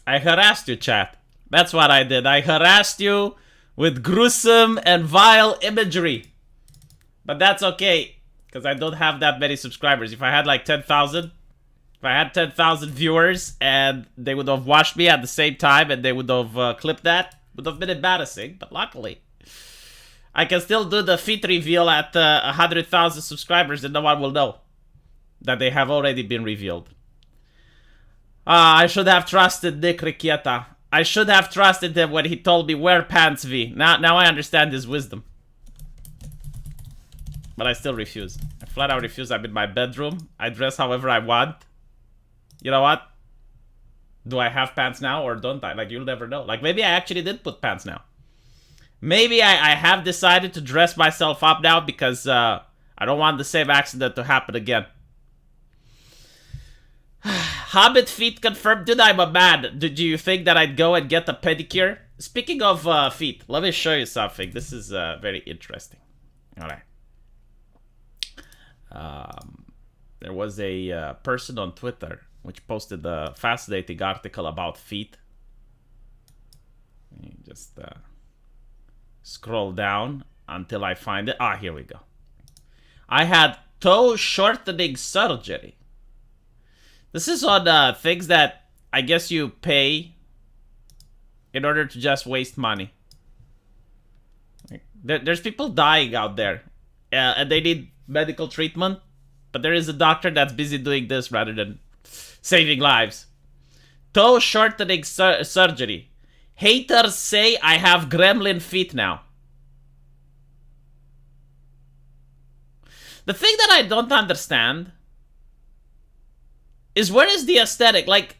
I harassed you, chat. That's what I did. I harassed you with gruesome and vile imagery. But that's okay, because I don't have that many subscribers. If I had like 10,000, if I had 10,000 viewers and they would have watched me at the same time and they would have clipped that, would have been embarrassing. But luckily, I can still do the feet reveal at 100,000 subscribers and no one will know that they have already been revealed. I should have trusted Nick Riquieta. I should have trusted him when he told me wear pants, V. Now I understand his wisdom. But I still refuse. I flat out refuse. I'm in my bedroom. I dress however I want. You know what? Do I have pants now or don't I? Like, you'll never know. Like, maybe I actually did put pants now. Maybe I have decided to dress myself up now because I don't want the same accident to happen again. Hobbit feet confirmed. Dude, I'm a man. Do you think that I'd go and get a pedicure? Speaking of feet, let me show you something. This is very interesting. Alright. There was a person on Twitter which posted a fascinating article about feet. You just scroll down until I find it. Ah, here we go. I had toe shortening surgery. This is on things that I guess you pay in order to just waste money. There's people dying out there, and they need medical treatment, but there is a doctor that's busy doing this rather than saving lives. Toe shortening surgery. Haters say I have gremlin feet now. The thing that I don't understand is where is the aesthetic? Like,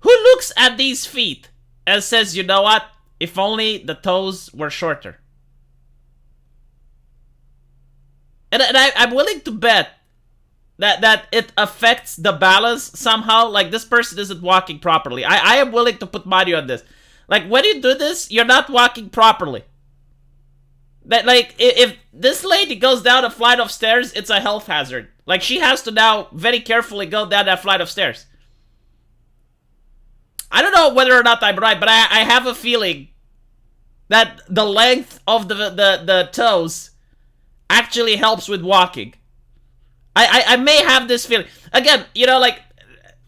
who looks at these feet and says, you know what? If only the toes were shorter. And I'm willing to bet that it affects the balance somehow. Like, this person isn't walking properly. I am willing to put money on this. Like, when you do this, you're not walking properly. That, like, if this lady goes down a flight of stairs, it's a health hazard. Like, she has to now very carefully go down that flight of stairs. I don't know whether or not I'm right, but I have a feeling that the length of the toes actually helps with walking. I may have this feeling. Again, you know, like,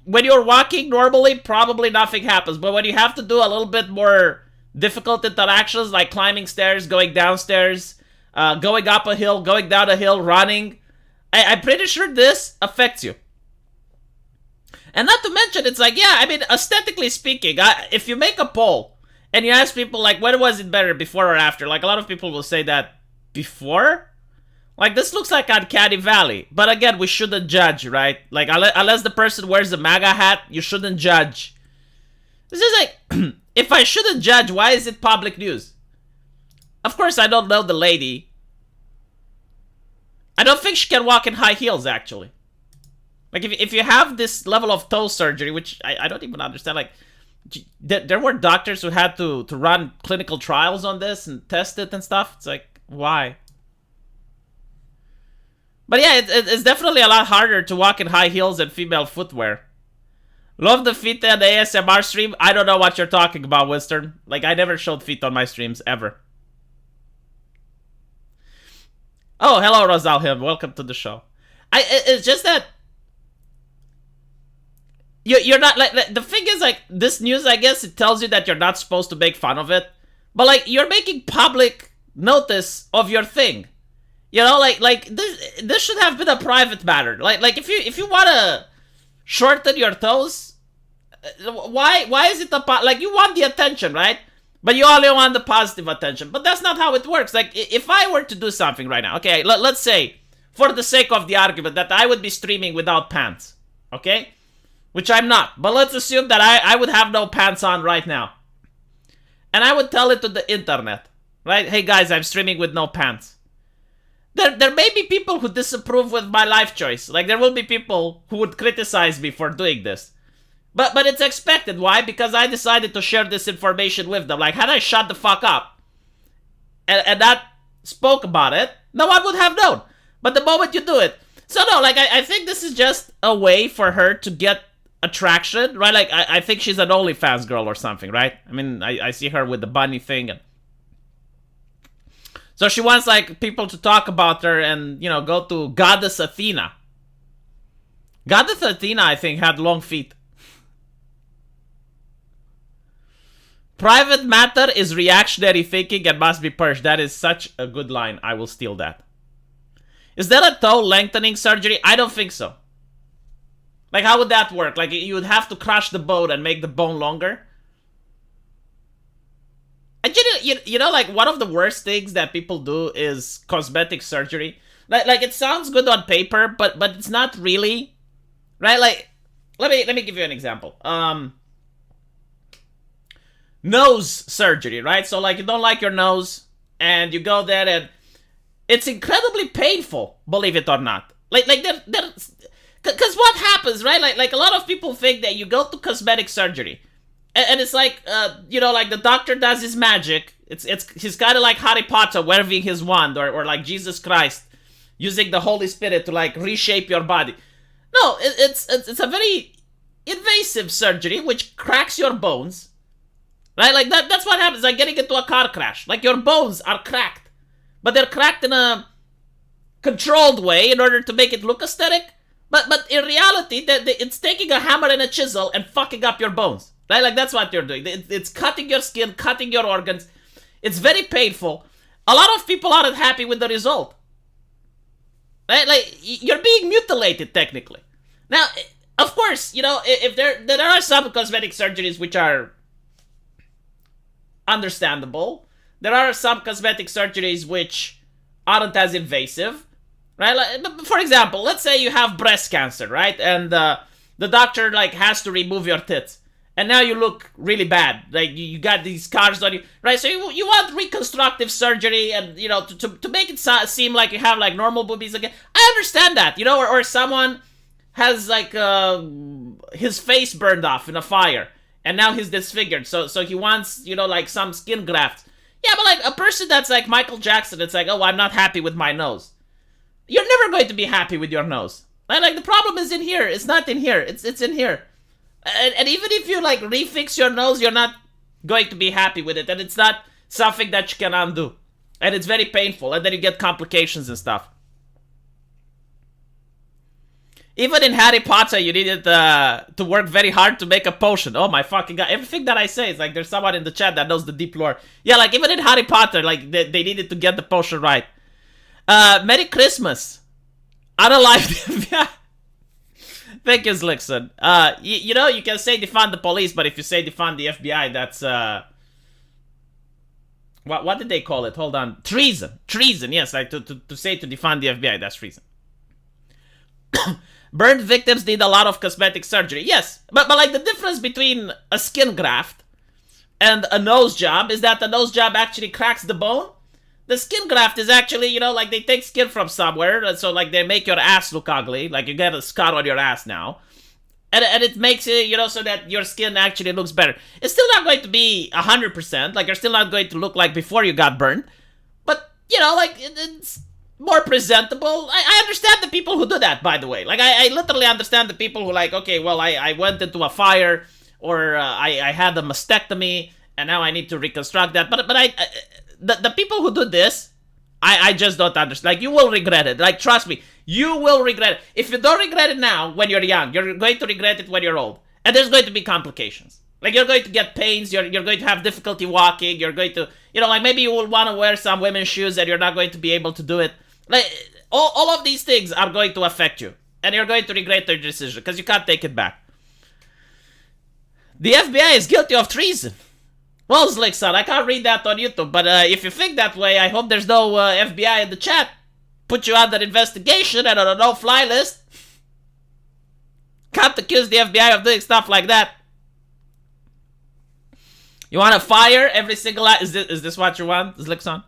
when you're walking normally, probably nothing happens. But when you have to do a little bit more difficult interactions, like climbing stairs, going downstairs, going up a hill, going down a hill, running, I'm pretty sure this affects you. And not to mention, it's like, yeah, I mean, aesthetically speaking, if you make a poll and you ask people, like, when was it better, before or after? Like, a lot of people will say that before. Like, this looks like Uncanny Valley. But again, we shouldn't judge, right? Like, unless the person wears a MAGA hat, you shouldn't judge. This is like, if I shouldn't judge, why is it public news? Of course, I don't know the lady. I don't think she can walk in high heels, actually. Like, if you have this level of toe surgery, which I don't even understand, like, there were doctors who had to run clinical trials on this and test it and stuff. It's like, why? But yeah, it's definitely a lot harder to walk in high heels and female footwear. Love the feet and the ASMR stream. I don't know what you're talking about, Western. Like, I never showed feet on my streams, ever. Oh, hello, Rosalhim. Welcome to the show. It's just that you're not, like, the thing is, like, this news, I guess, it tells you that you're not supposed to make fun of it. But, like, you're making public notice of your thing. You know, like this should have been a private matter. Like if you want to shorten your toes, why is it like, you want the attention, right? But you only want the positive attention. But that's not how it works. Like, if I were to do something right now, okay, let's say, for the sake of the argument, that I would be streaming without pants, okay? Which I'm not. But let's assume that I would have no pants on right now. And I would tell it to the internet, right? Hey guys, I'm streaming with no pants. There may be people who disapprove with my life choice. Like, there will be people who would criticize me for doing this. But it's expected. Why? Because I decided to share this information with them. Like, had I shut the fuck up and not spoke about it, no one would have known. But the moment you do it... So no, like, I think this is just a way for her to get attraction, right? Like, I think she's an OnlyFans girl or something, right? I mean, I see her with the bunny thing. And so she wants, like, people to talk about her and, you know, go to Goddess Athena. Goddess Athena, I think, had long feet. Private matter is reactionary thinking and must be purged. That is such a good line. I will steal that. Is that a toe lengthening surgery? I don't think so. Like, how would that work? Like, you would have to crush the bone and make the bone longer? And you know, like, one of the worst things that people do is cosmetic surgery. Like it sounds good on paper, but it's not really. Right? Like, let me give you an example. Nose surgery, right? So, like, you don't like your nose, and you go there, and it's incredibly painful, believe it or not. Like because what happens, right? Like a lot of people think that you go to cosmetic surgery, and it's like, you know, like the doctor does his magic. He's kind of like Harry Potter waving his wand, or like Jesus Christ using the Holy Spirit to, like, reshape your body. No, it's a very invasive surgery which cracks your bones. Right? Like, that's what happens, like getting into a car crash. Like, your bones are cracked. But they're cracked in a controlled way in order to make it look aesthetic. But in reality, it's taking a hammer and a chisel and fucking up your bones. Right? Like, that's what you're doing. It's cutting your skin, cutting your organs. It's very painful. A lot of people aren't happy with the result. Right? Like, you're being mutilated, technically. Now, of course, you know, if there are some cosmetic surgeries which are understandable. There are some cosmetic surgeries which aren't as invasive, right? Like, for example, let's say you have breast cancer, right? And the doctor, like, has to remove your tits, and now you look really bad. Like, you got these scars on you, right? So you want reconstructive surgery, and, you know, to make it seem like you have, like, normal boobies again. I understand that, you know, or someone has, like, his face burned off in a fire, and now he's disfigured, so he wants, you know, like, some skin grafts. Yeah, but, like, a person that's like Michael Jackson, it's like, oh, I'm not happy with my nose. You're never going to be happy with your nose. Like, the problem is in here. It's not in here. It's in here. And even if you, like, refix your nose, you're not going to be happy with it. And it's not something that you can undo. And it's very painful. And then you get complications and stuff. Even in Harry Potter, you needed to work very hard to make a potion. Oh my fucking god. Everything that I say is like there's someone in the chat that knows the deep lore. Yeah, like even in Harry Potter, like they needed to get the potion right. Merry Christmas. Unalive. Yeah. Thank you, Zlixon. You know, you can say defund the police, but if you say defund the FBI, that's what did they call it? Hold on. Treason. Treason, yes, like to say to defund the FBI, that's treason. Burned victims need a lot of cosmetic surgery. Yes, but like the difference between a skin graft and a nose job is that the nose job actually cracks the bone. The skin graft is actually, you know, like they take skin from somewhere, and so like they make your ass look ugly, like you get a scar on your ass now. And it makes it, you know, so that your skin actually looks better. It's still not going to be 100%, like you're still not going to look like before you got burned. But, you know, like it's more presentable. I understand the people who do that, by the way. Like, I literally understand the people who like, okay, well, I went into a fire, or I had a mastectomy, and now I need to reconstruct that. But the people who do this, I just don't understand. Like, you will regret it. Like, trust me, you will regret it. If you don't regret it now, when you're young, you're going to regret it when you're old. And there's going to be complications. Like, you're going to get pains, you're going to have difficulty walking, you're going to, you know, like, maybe you will want to wear some women's shoes and you're not going to be able to do it. Like, all of these things are going to affect you. And you're going to regret your decision, because you can't take it back. The FBI is guilty of treason. Well, Zlixon, I can't read that on YouTube, but if you think that way, I hope there's no FBI in the chat. Put you under investigation and on a no-fly list. Can't accuse the FBI of doing stuff like that. You want to fire every single... Is this what you want, Zlixon?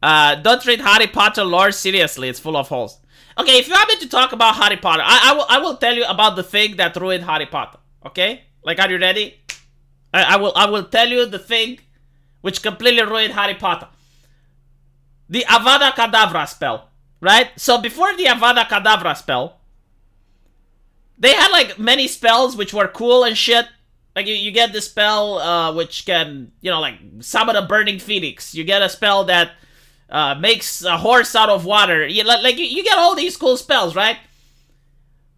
Don't treat Harry Potter lore seriously. It's full of holes. Okay, if you want me to talk about Harry Potter, I will tell you about the thing that ruined Harry Potter. Okay? Like, are you ready? I will tell you the thing which completely ruined Harry Potter. The Avada Kedavra spell. Right? So before the Avada Kedavra spell, they had like many spells which were cool and shit. Like you get this spell which can, like summon a burning phoenix. You get a spell that makes a horse out of water. You get all these cool spells, right?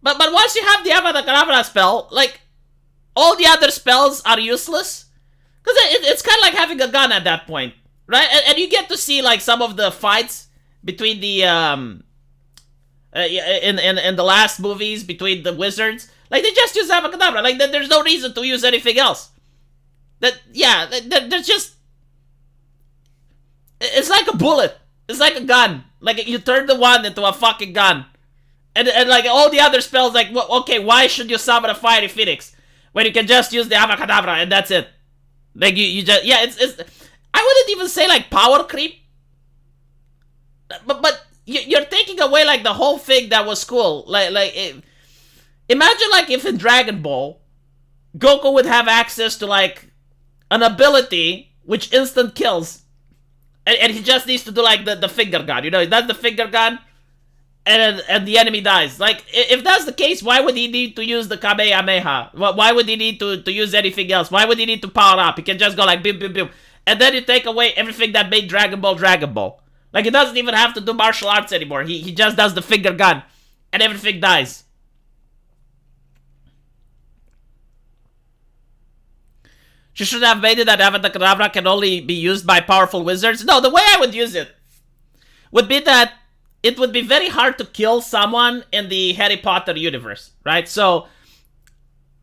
But once you have the Avada Kedavra spell, like all the other spells are useless because it's kind of like having a gun at that point, right? And you get to see like some of the fights between the in the last movies between the wizards. Like, they just use Avada Kedavra. Like, there's no reason to use anything else. There's just... It's like a bullet. It's like a gun. Like, you turn the one into a fucking gun. And like, all the other spells, like, okay, why should you summon a fiery phoenix when you can just use the Avada Kedavra and that's it? Like, you just... Yeah, it's... I wouldn't even say, like, power creep. But you're taking away, like, the whole thing that was cool. Imagine, like, if in Dragon Ball, Goku would have access to, like, an ability which instant kills. And he just needs to do, like, the finger gun. He does the finger gun, and the enemy dies. Like, if that's the case, why would he need to use the Kamehameha? Why would he need to use anything else? Why would he need to power up? He can just go, like, boom, boom, boom. And then you take away everything that made Dragon Ball Dragon Ball. Like, he doesn't even have to do martial arts anymore. He just does the finger gun, and everything dies. She should have made it that Avada Kedavra can only be used by powerful wizards. No, the way I would use it would be that it would be very hard to kill someone in the Harry Potter universe, right? So,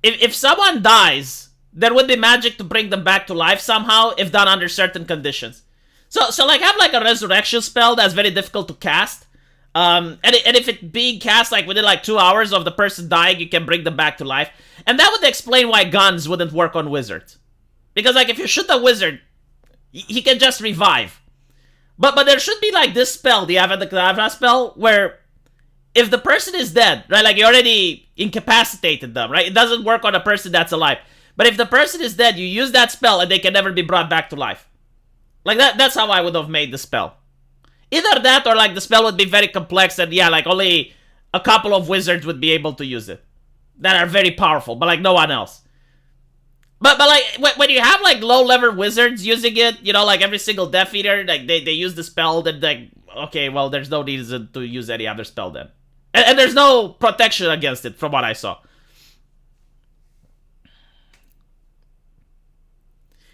if someone dies, there would be magic to bring them back to life somehow, if done under certain conditions. So like, have like a resurrection spell that's very difficult to cast. And if it being cast like within like 2 hours of the person dying, you can bring them back to life. And that would explain why guns wouldn't work on wizards. Because, like, if you shoot a wizard, he can just revive. But there should be, like, this spell, the Avada Kedavra spell, where if the person is dead, right, like, you already incapacitated them, right? It doesn't work on a person that's alive. But if the person is dead, you use that spell and they can never be brought back to life. Like, that's how I would have made the spell. Either that or, like, the spell would be very complex and, yeah, like, only a couple of wizards would be able to use it. That are very powerful, but, like, no one else. But like, when you have, like, low-level wizards using it, like, every single Death Eater, like, they use the spell, then, like, okay, well, there's no reason to use any other spell then. And there's no protection against it, from what I saw.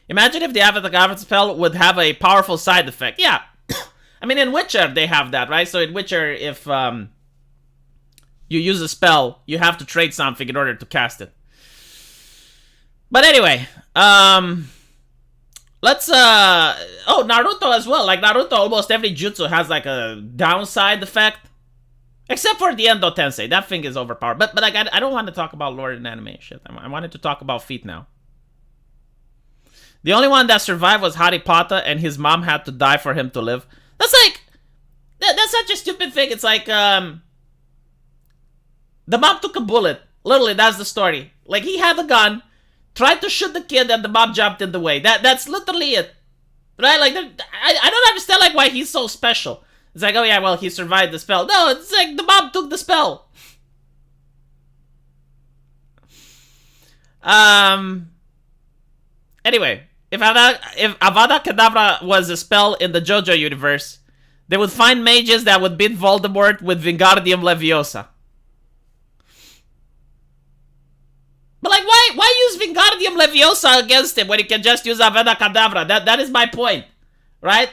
Imagine if the Avada Kedavra spell would have a powerful side effect. Yeah. I mean, in Witcher, they have that, right? So in Witcher, if you use a spell, you have to trade something in order to cast it. But anyway, let's, oh, Naruto as well. Like, Naruto, almost every jutsu has, like, a downside effect. Except for the Endo Tensei. That thing is overpowered. But like, I don't want to talk about lore and anime shit. I wanted to talk about feet now. The only one that survived was Harry Potter, and his mom had to die for him to live. That's like, that's such a stupid thing. It's like, the mom took a bullet. Literally, that's the story. Like, he had a gun, tried to shoot the kid, and the mom jumped in the way. That's literally it. Right? Like, I don't understand, like, why he's so special. It's like, oh yeah, well, he survived the spell. No, it's like, the mom took the spell. Anyway, if Avada Kedavra was a spell in the JoJo universe, they would find mages that would beat Voldemort with Wingardium Leviosa. But like, why use Wingardium Leviosa against him when you can just use Avada Kedavra? That is my point, right?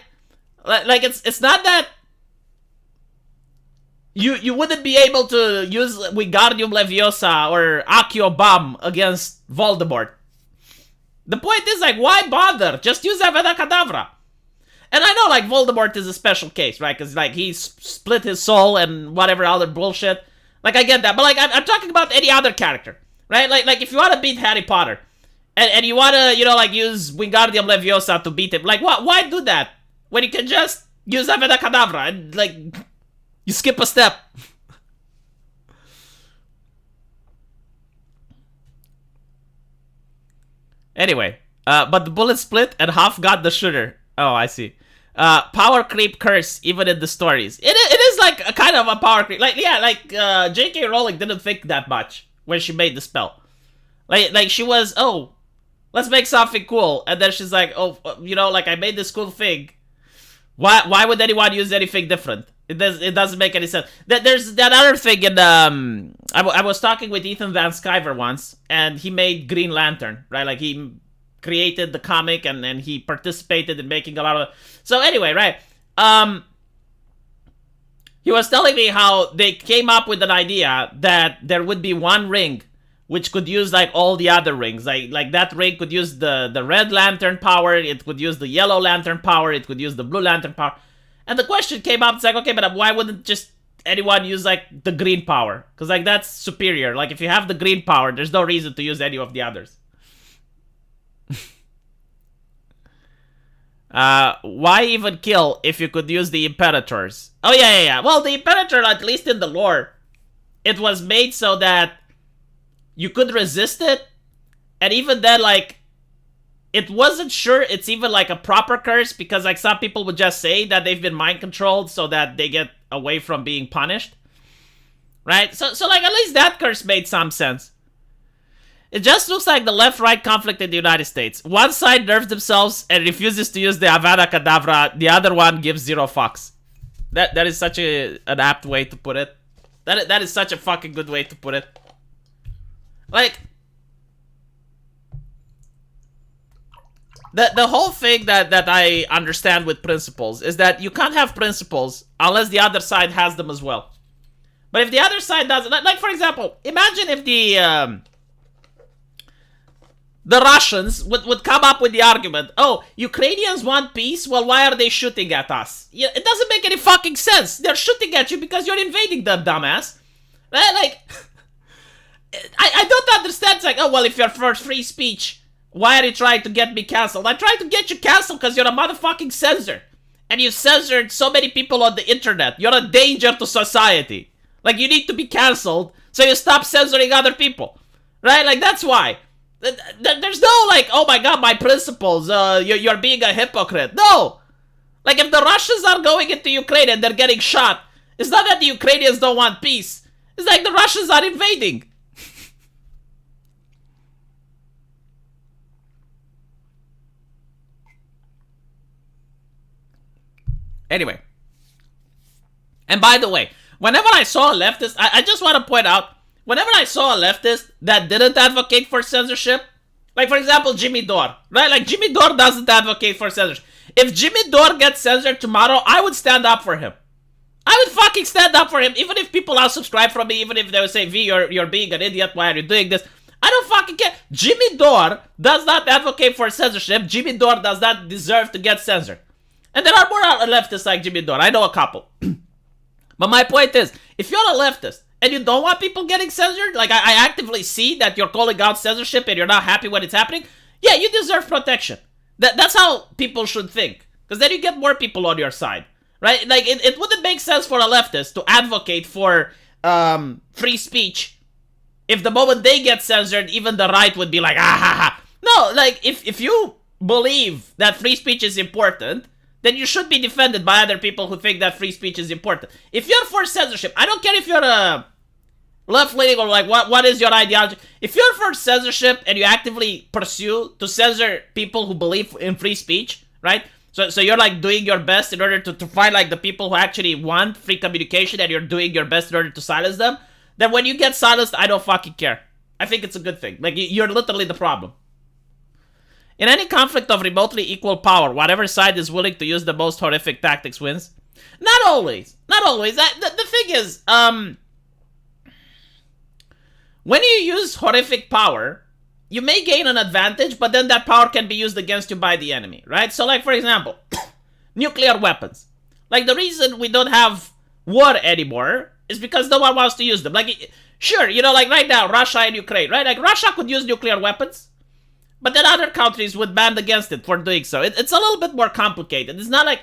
Like, it's not that you wouldn't be able to use Wingardium Leviosa or Accio Bomb against Voldemort. The point is, like, why bother? Just use Avada Kedavra. And I know, like, Voldemort is a special case, right? Because, like, he split his soul and whatever other bullshit. Like, I get that. But, like, I'm talking about any other character, right? Like if you want to beat Harry Potter, and you want to, like, use Wingardium Leviosa to beat him, like, why do that? When you can just use Avada Kedavra and, like, you skip a step. Anyway, but the bullet split and half got the shooter. Oh, I see. Power creep curse, even in the stories. It is like a kind of a power creep. Like, yeah, like, J.K. Rowling didn't think that much, when she made the spell. Like she was, oh, let's make something cool, and then she's like, oh, you know, like I made this cool thing. Why would anyone use anything different? It doesn't make any sense. There's that other thing in I was talking with Ethan Van Sciver once, and he made Green Lantern, right? Like he created the comic and he participated in making a lot of. So anyway, right? He was telling me how they came up with an idea that there would be one ring which could use like all the other rings. Like that ring could use the red lantern power, it could use the yellow lantern power, it could use the blue lantern power. And the question came up, it's like, okay, but why wouldn't just anyone use like the green power? Because like that's superior. Like if you have the green power, there's no reason to use any of the others. Why even kill if you could use the Imperators? Oh yeah. Well, the Imperator, at least in the lore, it was made so that you could resist it, and even then, like, it wasn't sure it's even like a proper curse, because like some people would just say that they've been mind controlled so that they get away from being punished, right? So like at least that curse made some sense. It just looks like the left-right conflict in the United States. One side nerfs themselves and refuses to use the Avada Kedavra. The other one gives zero fucks. That is such an apt way to put it. That is such a fucking good way to put it. Like, the whole thing that I understand with principles is that you can't have principles unless the other side has them as well. But if the other side doesn't, like for example, imagine if the Russians would come up with the argument, oh, Ukrainians want peace, well, why are they shooting at us? Yeah, it doesn't make any fucking sense. They're shooting at you because you're invading them, dumbass. Right? Like, I don't understand. It's like, oh, well, if you're for free speech, why are you trying to get me cancelled? I tried to get you cancelled because you're a motherfucking censor. And you censored so many people on the internet. You're a danger to society. Like, you need to be cancelled so you stop censoring other people. Right? Like, that's why. There's no, like, oh my god, my principles, you're being a hypocrite. No! Like, if the Russians are going into Ukraine and they're getting shot, it's not that the Ukrainians don't want peace. It's like the Russians are invading. Anyway. And by the way, whenever I saw a leftist, I just want to point out, whenever I saw a leftist that didn't advocate for censorship, like for example Jimmy Dore, right? Like Jimmy Dore doesn't advocate for censorship. If Jimmy Dore gets censored tomorrow, I would stand up for him. I would fucking stand up for him, even if people unsubscribe from me, even if they would say, V, you're being an idiot, why are you doing this? I don't fucking care. Jimmy Dore does not advocate for censorship. Jimmy Dore does not deserve to get censored. And there are more leftists like Jimmy Dore. I know a couple. But my point is, if you're a leftist and you don't want people getting censored, like I actively see that you're calling out censorship and you're not happy when it's happening, yeah, you deserve protection. That's how people should think. Because then you get more people on your side. Right? Like, it wouldn't make sense for a leftist to advocate for free speech if the moment they get censored, even the right would be like, ah ha ha. No, like, if you believe that free speech is important, then you should be defended by other people who think that free speech is important. If you're for censorship, I don't care if you're a left-leaning or like what is your ideology. If you're for censorship and you actively pursue to censor people who believe in free speech, right? So you're like doing your best in order to find like the people who actually want free communication, and you're doing your best in order to silence them, then when you get silenced, I don't fucking care. I think it's a good thing. Like, you're literally the problem. In any conflict of remotely equal power, whatever side is willing to use the most horrific tactics wins. Not always. Not always. The thing is, when you use horrific power, you may gain an advantage, but then that power can be used against you by the enemy, right? So, like, for example, nuclear weapons. Like, the reason we don't have war anymore is because no one wants to use them. Like, sure, you know, like right now, Russia and Ukraine, right? Like, Russia could use nuclear weapons, but then other countries would ban against it for doing so. It's a little bit more complicated. It's not like...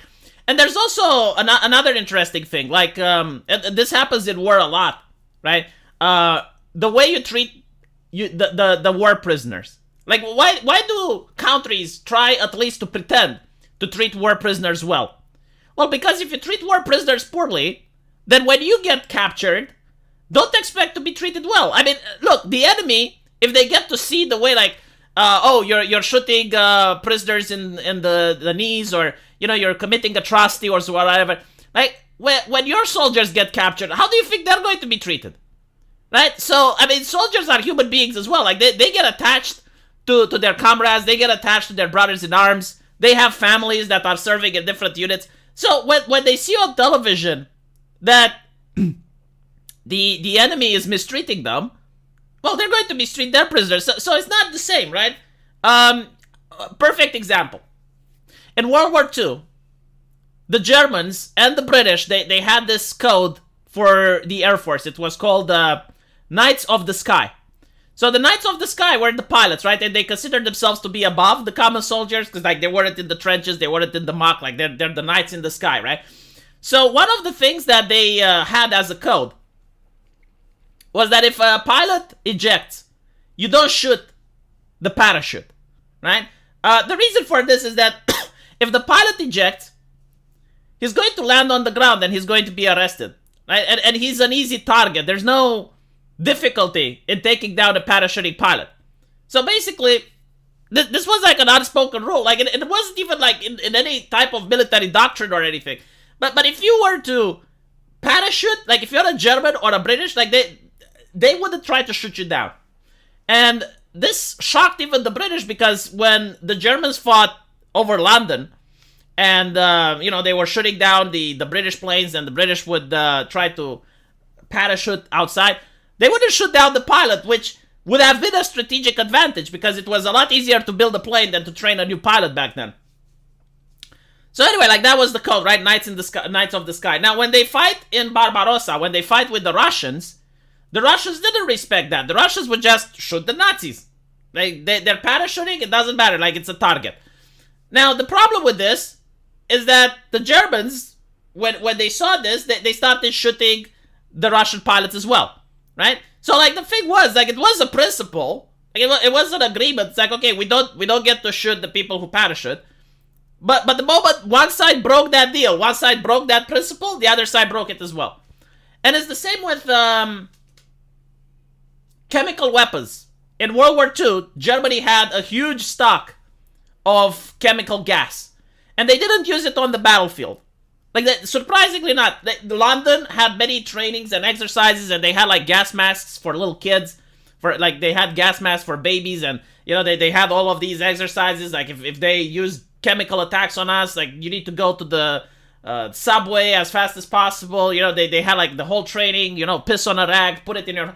And there's also another interesting thing. Like, this happens in war a lot, right? The way you treat the war prisoners. Like, why do countries try at least to pretend to treat war prisoners well? Well, because if you treat war prisoners poorly, then when you get captured, don't expect to be treated well. I mean, look, the enemy, if they get to see the way, like, you're shooting prisoners in the knees, or you're committing atrocity or whatever. Like, when your soldiers get captured, how do you think they're going to be treated? Right? So, I mean, soldiers are human beings as well. Like, they get attached to their comrades. They get attached to their brothers in arms. They have families that are serving in different units. So, when they see on television that the enemy is mistreating them, well, they're going to mistreat their prisoners. So it's not the same, right? Perfect example. In World War II, the Germans and the British, they had this code for the Air Force. It was called Knights of the Sky. So the Knights of the Sky were the pilots, right? And they considered themselves to be above the common soldiers because, like, they weren't in the trenches, they weren't in the muck. Like, they're the knights in the sky, right? So one of the things that they had as a code was that if a pilot ejects, you don't shoot the parachute, right? The reason for this is that if the pilot ejects, he's going to land on the ground and he's going to be arrested, right? And he's an easy target. There's no difficulty in taking down a parachuting pilot. So basically, this was like an unspoken rule. Like, it wasn't even like in any type of military doctrine or anything. But if you were to parachute, like if you're a German or a British, like they wouldn't try to shoot you down. And this shocked even the British, because when the Germans fought over London and, they were shooting down the British planes, and the British would try to parachute outside, they wouldn't shoot down the pilot, which would have been a strategic advantage because it was a lot easier to build a plane than to train a new pilot back then. So anyway, like, that was the code, right? Knights of the Sky. Now, when they fight in Barbarossa, when they fight with the Russians didn't respect that. The Russians would just shoot the Nazis. They're parachuting, it doesn't matter, like, it's a target. Now, the problem with this is that the Germans, when they saw this, they started shooting the Russian pilots as well, right? So, like, the thing was, like, it was a principle. Like, it was an agreement. It's like, okay, we don't get to shoot the people who parachute. But the moment one side broke that deal, one side broke that principle, the other side broke it as well. And it's the same with chemical weapons. In World War II, Germany had a huge stock of chemical gas. And they didn't use it on the battlefield. Like, surprisingly not. London had many trainings and exercises, and they had, like, gas masks for little kids. They had gas masks for babies, and, they had all of these exercises. Like, if they used chemical attacks on us, like, you need to go to the subway as fast as possible. They had, like, the whole training, piss on a rag, put it in your...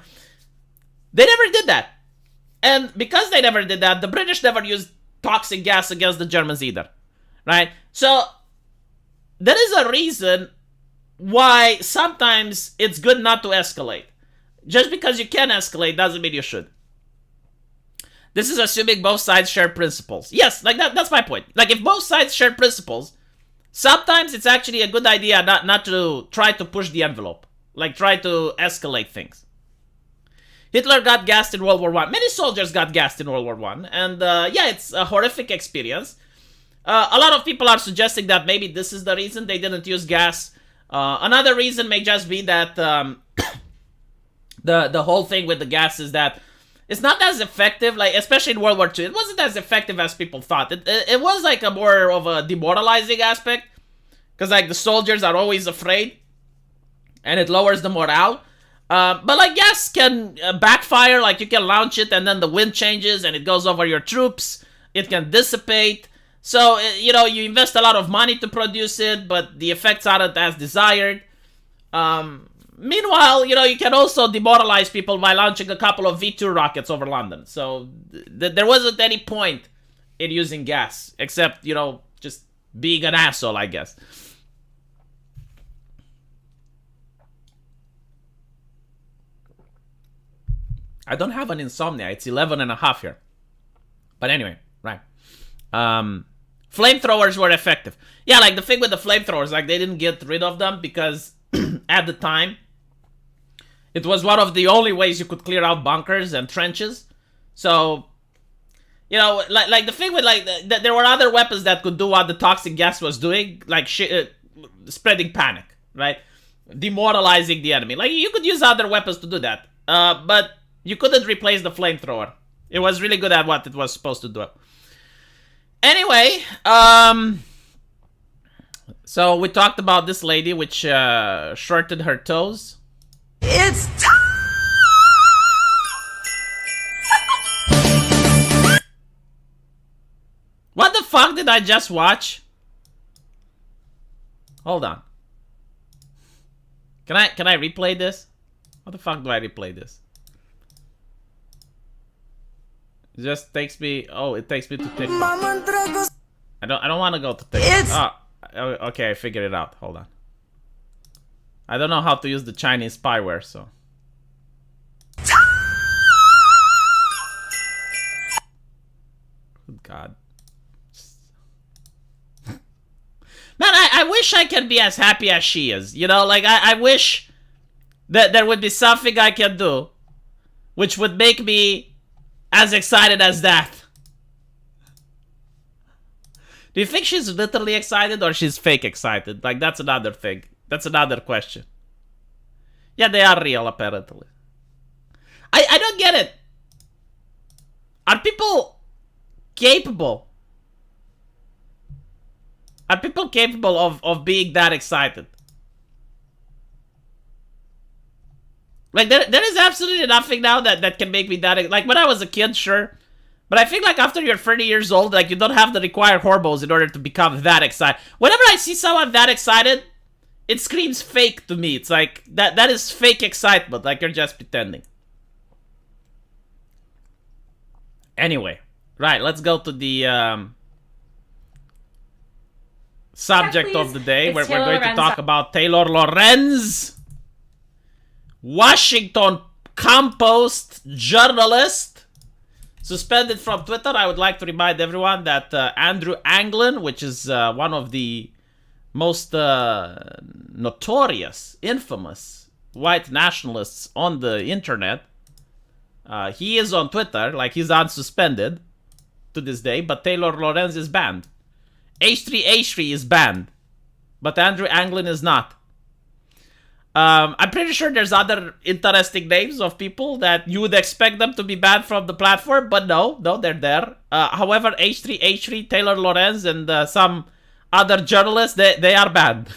They never did that. And because they never did that, the British never used toxic gas against the Germans either, right? So there is a reason why sometimes it's good not to escalate. Just because you can escalate doesn't mean you should. This is assuming both sides share principles. Yes, like that's my point. Like, if both sides share principles, sometimes it's actually a good idea not to try to push the envelope. Like, try to escalate things. Hitler got gassed in World War I. Many soldiers got gassed in World War I. And it's a horrific experience. A lot of people are suggesting that maybe this is the reason they didn't use gas. Another reason may just be that the whole thing with the gas is that it's not as effective, like, especially in World War II. It wasn't as effective as people thought. It was like a more of a demoralizing aspect, because, like, the soldiers are always afraid, and it lowers the morale. But, like, gas can backfire. Like, you can launch it, and then the wind changes, and it goes over your troops. It can dissipate. So, you invest a lot of money to produce it, but the effects aren't as desired. Meanwhile, you can also demoralize people by launching a couple of V2 rockets over London. So, there wasn't any point in using gas, except, just being an asshole, I guess. I don't have an insomnia. It's 11:30 here. But anyway, right. Flamethrowers were effective. Yeah, like, the thing with the flamethrowers, like, they didn't get rid of them because at the time, it was one of the only ways you could clear out bunkers and trenches. So, like the thing with, like, there were other weapons that could do what the toxic gas was doing, like spreading panic, right? demoralizing the enemy. Like, you could use other weapons to do that. But you couldn't replace the flamethrower. It was really good at what it was supposed to do. Anyway, so we talked about this lady which shorted her toes. It's time! What the fuck did I just watch? Hold on. Can I replay this? How the fuck do I replay this? It just takes me. Oh, it takes me to TikTok. I don't want to go to TikTok. Oh, okay, I figured it out. Hold on. I don't know how to use the Chinese spyware, so. Good God. Man, I wish I could be as happy as she is. You know, like, I wish that there would be something I can do which would make me as excited as that. Do you think she's literally excited or she's fake excited? Like, that's another thing. That's another question. Yeah, they are real, apparently. I don't get it. Are people capable? Are people capable of being that excited? Like, there is absolutely nothing now that can make me that... Like, when I was a kid, sure. But I think, like, after you're 30 years old, like, you don't have the required hormones in order to become that excited. Whenever I see someone that excited, it screams fake to me. It's like, that is fake excitement. Like, you're just pretending. Anyway. Right, let's go to the... subject of the day. We're going to talk about Taylor Lorenz, Washington Compost journalist, suspended from Twitter. I would like to remind everyone that Andrew Anglin, which is one of the most notorious, infamous white nationalists on the internet, he is on Twitter. Like, he's unsuspended to this day, but Taylor Lorenz is banned. H3H3 is banned, but Andrew Anglin is not. I'm pretty sure there's other interesting names of people that you would expect them to be banned from the platform, but no, they're there. However, H3H3, Taylor Lorenz, and some other journalists, they are banned.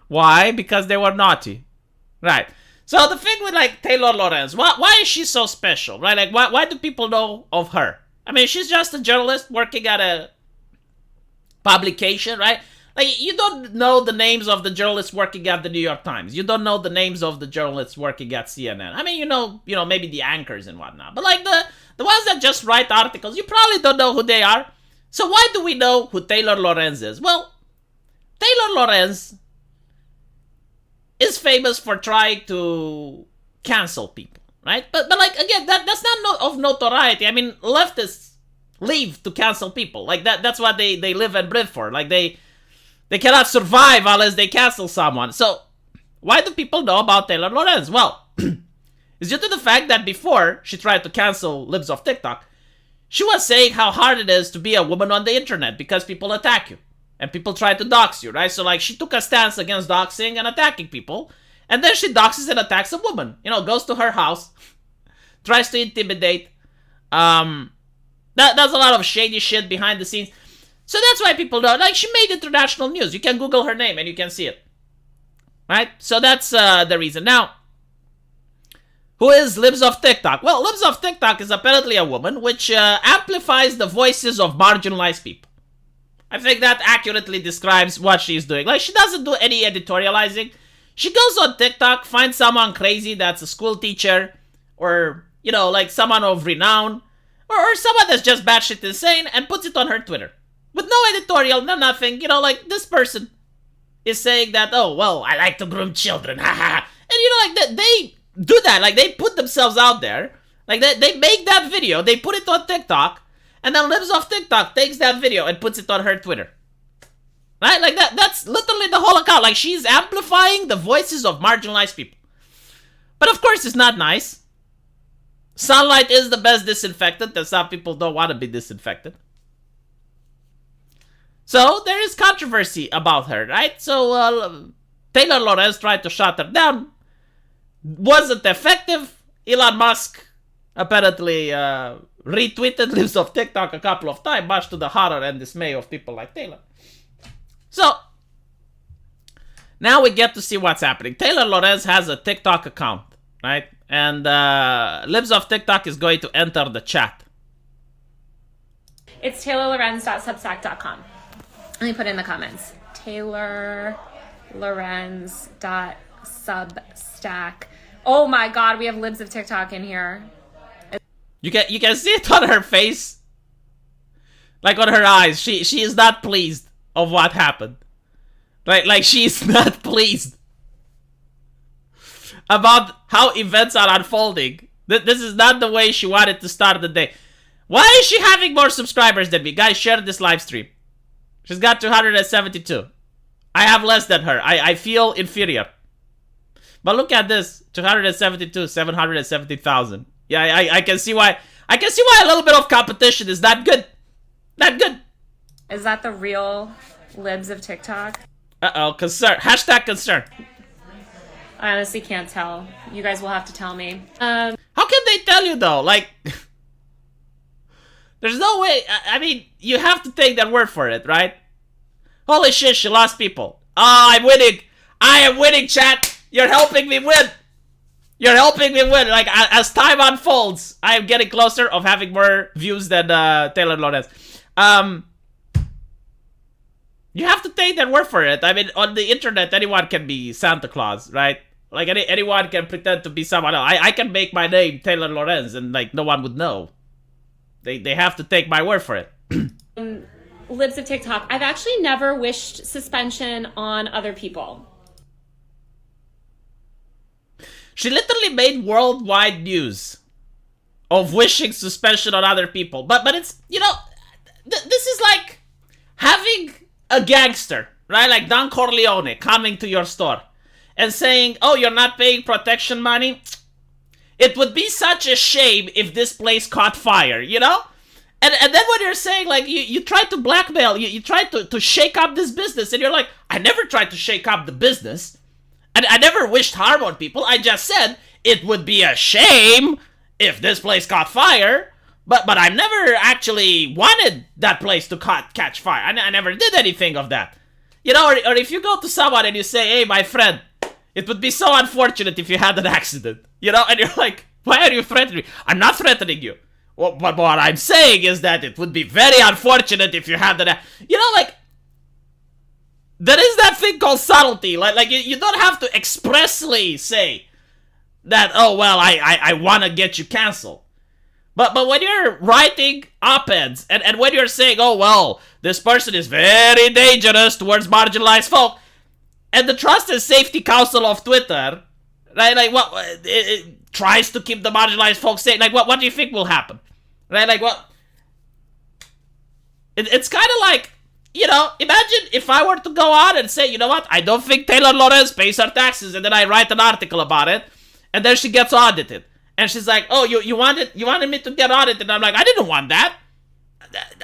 Why? Because they were naughty. Right. So the thing with, like, Taylor Lorenz, why is she so special, right? Like, why do people know of her? I mean, she's just a journalist working at a publication, right? Like, you don't know the names of the journalists working at the New York Times. You don't know the names of the journalists working at CNN. I mean, you know, maybe the anchors and whatnot. But, like, the ones that just write articles, you probably don't know who they are. So why do we know who Taylor Lorenz is? Well, Taylor Lorenz is famous for trying to cancel people, right? But like, again, that's not of notoriety. I mean, leftists leave to cancel people. Like, that's what they live and breathe for. Like, they cannot survive unless they cancel someone. So why do people know about Taylor Lorenz? Well, it's due to the fact that before she tried to cancel Libs of TikTok, she was saying how hard it is to be a woman on the internet because people attack you and people try to dox you, right? So, like, she took a stance against doxing and attacking people, and then she doxes and attacks a woman. You know, goes to her house, tries to intimidate, That's a lot of shady shit behind the scenes. So that's why people know. Like, she made international news. You can Google her name and you can see it. Right? So that's the reason. Now, who is Libs of TikTok? Well, Libs of TikTok is apparently a woman which amplifies the voices of marginalized people. I think that accurately describes what she's doing. Like, she doesn't do any editorializing. She goes on TikTok, finds someone crazy that's a school teacher, or, you know, like someone of renown, or someone that's just batshit insane, and puts it on her Twitter. With no editorial, no nothing. You know, like, this person is saying that, oh, well, I like to groom children, haha. And, you know, like, they do that. Like, they put themselves out there. Like, they make that video, they put it on TikTok, and then Libs of TikTok takes that video and puts it on her Twitter. Right? Like, that's literally the whole account. Like, she's amplifying the voices of marginalized people. But, of course, it's not nice. Sunlight is the best disinfectant, and some people don't want to be disinfected. So, there is controversy about her, right? So, Taylor Lorenz tried to shut her down. Wasn't effective. Elon Musk apparently retweeted Libs of TikTok a couple of times, much to the horror and dismay of people like Taylor. So, now we get to see what's happening. Taylor Lorenz has a TikTok account, right? And Libs of TikTok is going to enter the chat. It's taylorlorenz.substack.com. Let me put it in the comments. taylorlorenz.substack. Oh my god, we have Libs of TikTok in here. You can see it on her face. Like on her eyes. She is not pleased of what happened. Like she's not pleased about how events are unfolding. This is not the way she wanted to start the day. Why is she having more subscribers than me? Guys, share this live stream. She's got 272. I have less than her. I feel inferior. But look at this. 272, 770,000. Yeah, I can see why. I can see why a little bit of competition is not good. Not good. Is that the real Libs of TikTok? Uh-oh, concern. Hashtag concern. I honestly can't tell. You guys will have to tell me. How can they tell you though? Like, there's no way. I mean, you have to take their word for it, right? Holy shit, she lost people. Oh, I'm winning. I am winning, chat. You're helping me win. You're helping me win. Like, as time unfolds, I am getting closer of having more views than Taylor Lorenz. You have to take their word for it. I mean, on the internet, anyone can be Santa Claus, right? Like, anyone can pretend to be someone else. I can make my name Taylor Lorenz and, like, no one would know. They have to take my word for it. Libs of TikTok. I've actually never wished suspension on other people. She literally made worldwide news of wishing suspension on other people. But it's, you know, this is like having a gangster, right? Like Don Corleone coming to your store and saying, oh, you're not paying protection money? It would be such a shame if this place caught fire, you know? And then when you're saying, like, you tried to blackmail, you tried to shake up this business, and you're like, I never tried to shake up the business. And I never wished harm on people. I just said it would be a shame if this place caught fire. But I never actually wanted that place to catch fire. I never did anything of that. You know, or if you go to someone and you say, hey, my friend, it would be so unfortunate if you had an accident. You know, and you're like, why are you threatening me? I'm not threatening you. Well, but what I'm saying is that it would be very unfortunate if you had that. You know, like, there is that thing called subtlety. Like you don't have to expressly say that, oh, well, I want to get you canceled. But when you're writing op-eds and when you're saying, oh, well, this person is very dangerous towards marginalized folk, and the Trust and Safety Council of Twitter, right, like, what, it tries to keep the marginalized folks safe, like, what do you think will happen? Right, like, what? It's kind of like, you know, imagine if I were to go out and say, you know what, I don't think Taylor Lorenz pays her taxes, and then I write an article about it, and then she gets audited. And she's like, oh, you wanted me to get audited, and I'm like, I didn't want that.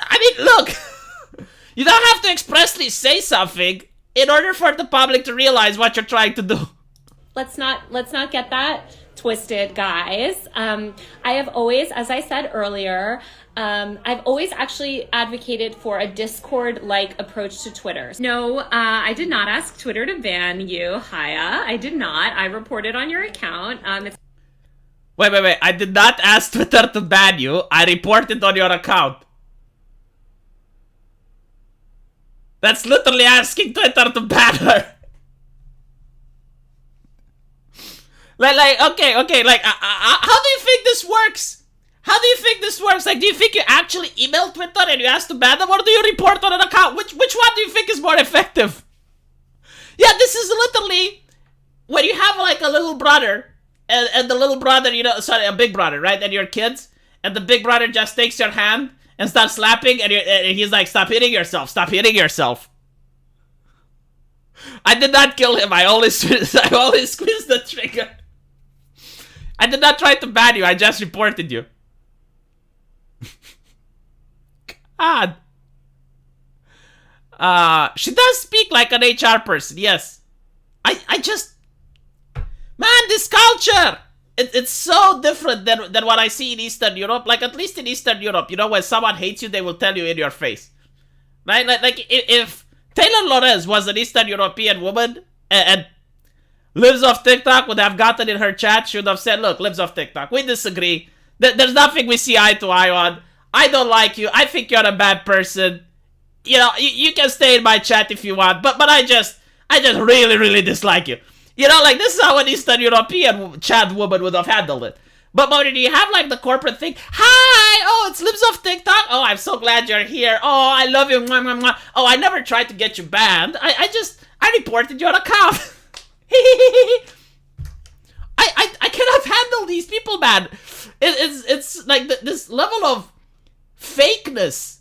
I mean, look, you don't have to expressly say something in order for the public to realize what you're trying to do. Let's not get that twisted, guys. I have always, as I said earlier, I've always actually advocated for a Discord-like approach to Twitter. No, I did not ask Twitter to ban you, Haya. I did not. I reported on your account. Wait. I did not ask Twitter to ban you. I reported on your account. That's literally asking Twitter to ban her. Like, okay, like, how do you think this works? How do you think this works? Like, do you think you actually email Twitter and you ask to ban them, or do you report on an account? Which one do you think is more effective? Yeah, this is literally when you have, like, a little brother, and the little brother, you know, sorry, a big brother, right? And your kids, and the big brother just takes your hand and starts slapping, and he's like, stop hitting yourself, stop hitting yourself. I did not kill him, I only squeezed the trigger. I did not try to ban you, I just reported you. God. She does speak like an HR person, yes. I just, man, this culture, it's so different than what I see in Eastern Europe. Like, at least in Eastern Europe, you know, when someone hates you, they will tell you in your face. Right? Like if Taylor Lorenz was an Eastern European woman, and Libs of TikTok would have gotten in her chat, she would have said, look, Libs of TikTok, we disagree. There's nothing we see eye to eye on. I don't like you. I think you're a bad person. You know, you can stay in my chat if you want, but I just really, really dislike you. You know, like, this is how an Eastern European chat woman would have handled it. But when you have, like, the corporate thing, hi, oh, it's Libs of TikTok. Oh, I'm so glad you're here. Oh, I love you. Mwah, mwah, mwah. Oh, I never tried to get you banned. I reported your account. I cannot handle these people, man. It's like this level of fakeness.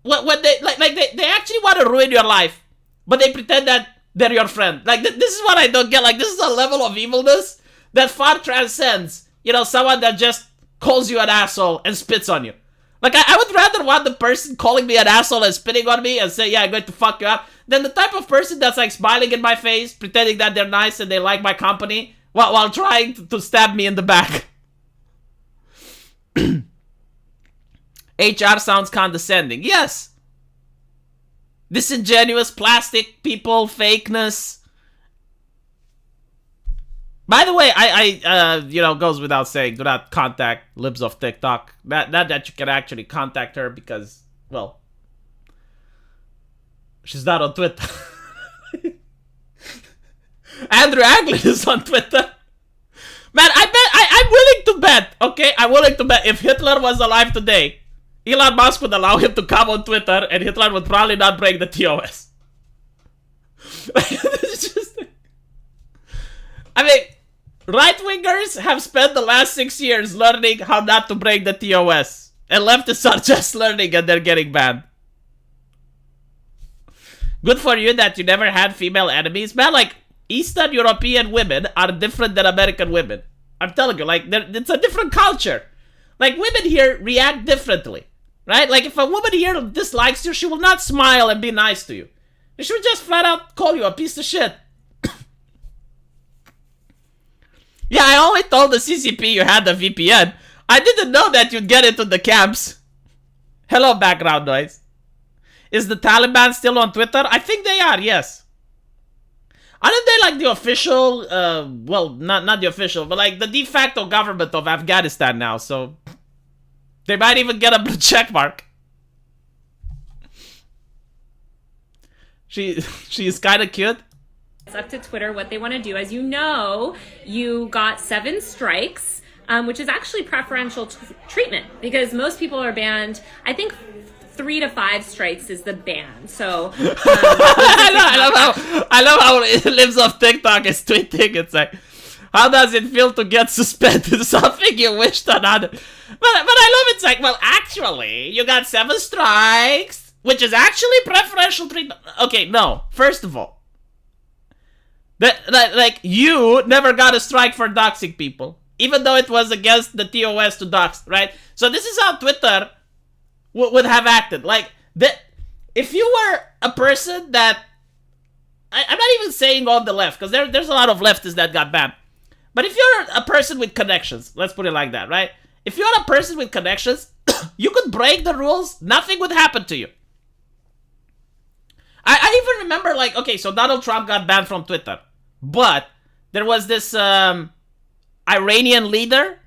When they actually want to ruin your life, but they pretend that they're your friend. Like, this is what I don't get. Like, this is a level of evilness that far transcends, you know, someone that just calls you an asshole and spits on you. Like, I would rather want the person calling me an asshole and spitting on me and say, yeah, I'm going to fuck you up, than the type of person that's, like, smiling in my face, pretending that they're nice and they like my company, while trying to stab me in the back. HR sounds condescending. Yes. Disingenuous, plastic people, fakeness. By the way, I you know, goes without saying, do not contact Libs of TikTok. Not that you can actually contact her because, well, she's not on Twitter. Andrew Anglin is on Twitter. Man, I'm willing to bet, okay? I'm willing to bet if Hitler was alive today, Elon Musk would allow him to come on Twitter and Hitler would probably not break the TOS. It's just, I mean, right-wingers have spent the last 6 years learning how not to break the TOS. And leftists are just learning and they're getting banned. Good for you that you never had female enemies. Man, like, Eastern European women are different than American women. I'm telling you, like, it's a different culture. Like, women here react differently. Right? Like, if a woman here dislikes you, she will not smile and be nice to you. She will just flat out call you a piece of shit. Yeah, I only told the CCP you had the VPN. I didn't know that you'd get into the camps. Hello, background noise. Is the Taliban still on Twitter? I think they are, yes. Aren't they like the official, well, not the official, but like the de facto government of Afghanistan now, so they might even get a blue check mark. She is kind of cute. It's up to Twitter what they want to do. As you know, you got 7 strikes, which is actually preferential treatment because most people are banned. I think 3 to 5 strikes is the ban. So I love how Libs of TikTok is tweeting. It's like, how does it feel to get suspended? Something you wished another. But I love it's like, well, actually, you got 7 strikes, which is actually preferential treatment. Okay, no. First of all, like, you never got a strike for doxing people, even though it was against the TOS to dox, right? So this is how Twitter would have acted. Like, if you were a person that, I'm not even saying on the left, because there's a lot of leftists that got banned. But if you're a person with connections, let's put it like that, right? If you're a person with connections, you could break the rules, nothing would happen to you. I even remember, like, okay, so Donald Trump got banned from Twitter, but there was this Iranian leader,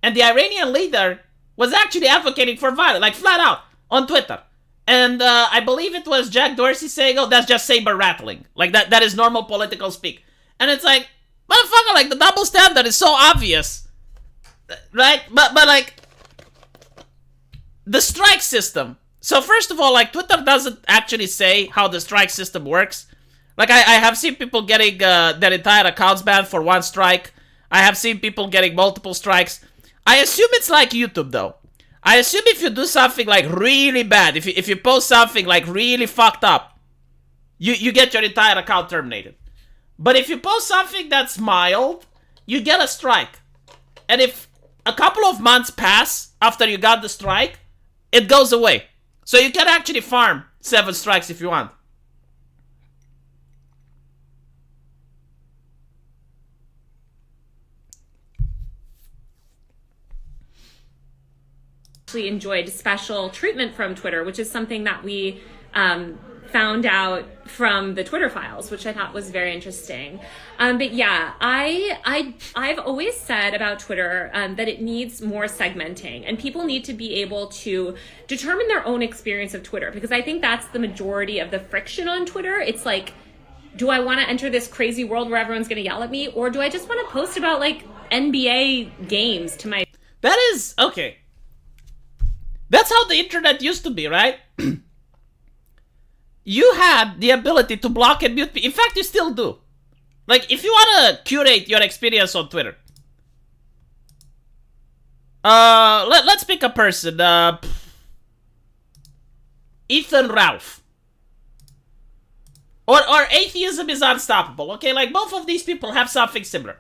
and the Iranian leader was actually advocating for violence, like flat out, on Twitter. And I believe it was Jack Dorsey saying, oh, that's just saber rattling. Like, that is normal political speak. And it's like, motherfucker, like, the double standard is so obvious. Right? But like, the strike system. So first of all, like, Twitter doesn't actually say how the strike system works. Like, I have seen people getting their entire accounts banned for 1 strike. I have seen people getting multiple strikes. I assume it's like YouTube, though. I assume if you do something, like, really bad, if you post something, like, really fucked up, you get your entire account terminated. But if you post something that's mild, you get a strike. And if a couple of months pass after you got the strike, it goes away. So you can actually farm 7 strikes if you want. actually enjoyed special treatment from Twitter, which is something that we found out from the Twitter files, which I thought was very interesting. But yeah, I've always said about Twitter that it needs more segmenting, and people need to be able to determine their own experience of Twitter, because I think that's the majority of the friction on Twitter. It's like, do I want to enter this crazy world where everyone's going to yell at me, or do I just want to post about like NBA games to my... That is, okay. That's how the internet used to be, right? You had the ability to block and mute people. In fact, you still do. Like, if you want to curate your experience on Twitter, let's pick a person. Ethan Ralph. Or atheism is unstoppable, okay? Like, both of these people have something similar.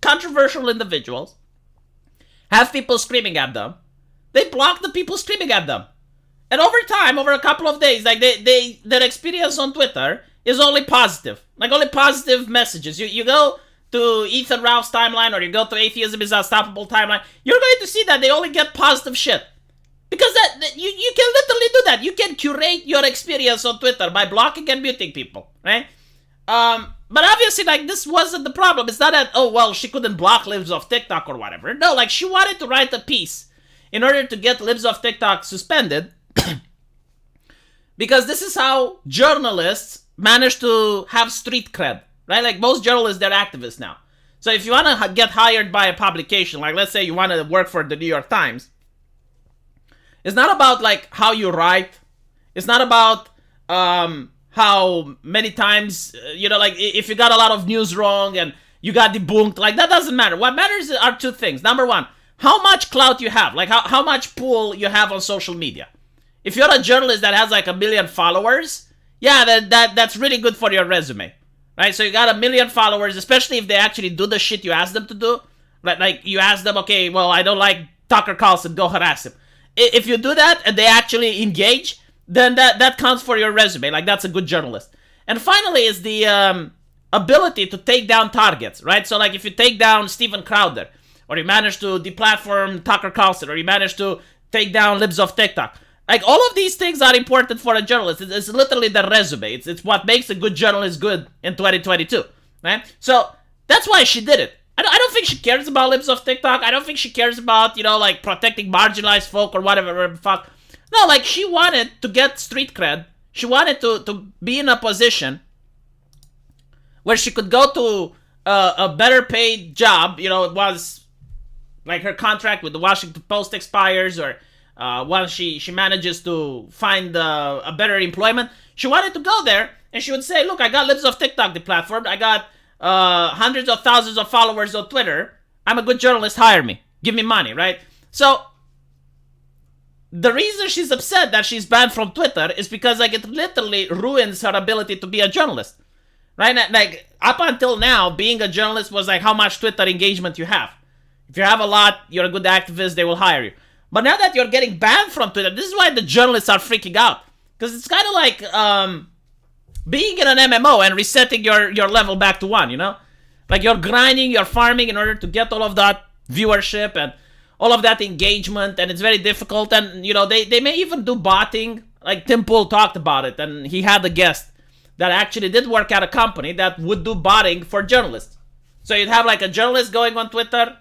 Controversial individuals. Have people screaming at them. They block the people screaming at them. And over time, over a couple of days, like their experience on Twitter is only positive. Like, only positive messages. You go to Ethan Ralph's timeline, or you go to Atheism is Unstoppable timeline, you're going to see that they only get positive shit. Because you can literally do that. You can curate your experience on Twitter by blocking and muting people, right? But obviously, like, this wasn't the problem. It's not that, oh, well, she couldn't block Libs of TikTok or whatever. No, like, she wanted to write a piece in order to get Libs of TikTok suspended. Because this is how journalists manage to have street cred, right? Like, most journalists, they're activists now. So if you want to get hired by a publication, like, let's say you want to work for the New York Times, it's not about, like, how you write. It's not about how many times, like, if you got a lot of news wrong and you got debunked, like, that doesn't matter. What matters are two things. Number one, how much clout you have, like, how much pull you have on social media. If you're a journalist that has like 1 million followers, yeah, that's really good for your resume, right? So you got 1 million followers, especially if they actually do the shit you ask them to do. Like you ask them, okay, well, I don't like Tucker Carlson, go harass him. If you do that and they actually engage, then that counts for your resume. Like, that's a good journalist. And finally is the ability to take down targets, right? So like, if you take down Steven Crowder, or you manage to deplatform Tucker Carlson, or you manage to take down Libs of TikTok, like, all of these things are important for a journalist. It's literally the resume. It's what makes a good journalist good in 2022, right? So that's why she did it. I don't think she cares about Libs of TikTok. I don't think she cares about, like, protecting marginalized folk or whatever the fuck. No, like, she wanted to get street cred. She wanted to be in a position where she could go to a better paid job. It was like her contract with the Washington Post expires, or once she manages to find a better employment, she wanted to go there and she would say, look, I got Libs of TikTok deplatformed. I got hundreds of thousands of followers on Twitter. I'm a good journalist. Hire me. Give me money, right? So the reason she's upset that she's banned from Twitter is because, like, it literally ruins her ability to be a journalist, right? Like, up until now, being a journalist was like how much Twitter engagement you have. If you have a lot, you're a good activist, they will hire you. But now that you're getting banned from Twitter, this is why the journalists are freaking out. Because it's kind of like being in an MMO and resetting your level back to 1, Like, you're grinding, you're farming in order to get all of that viewership and all of that engagement, and it's very difficult. And, they may even do botting. Like, Tim Pool talked about it, and he had a guest that actually did work at a company that would do botting for journalists. So you'd have, like, a journalist going on Twitter,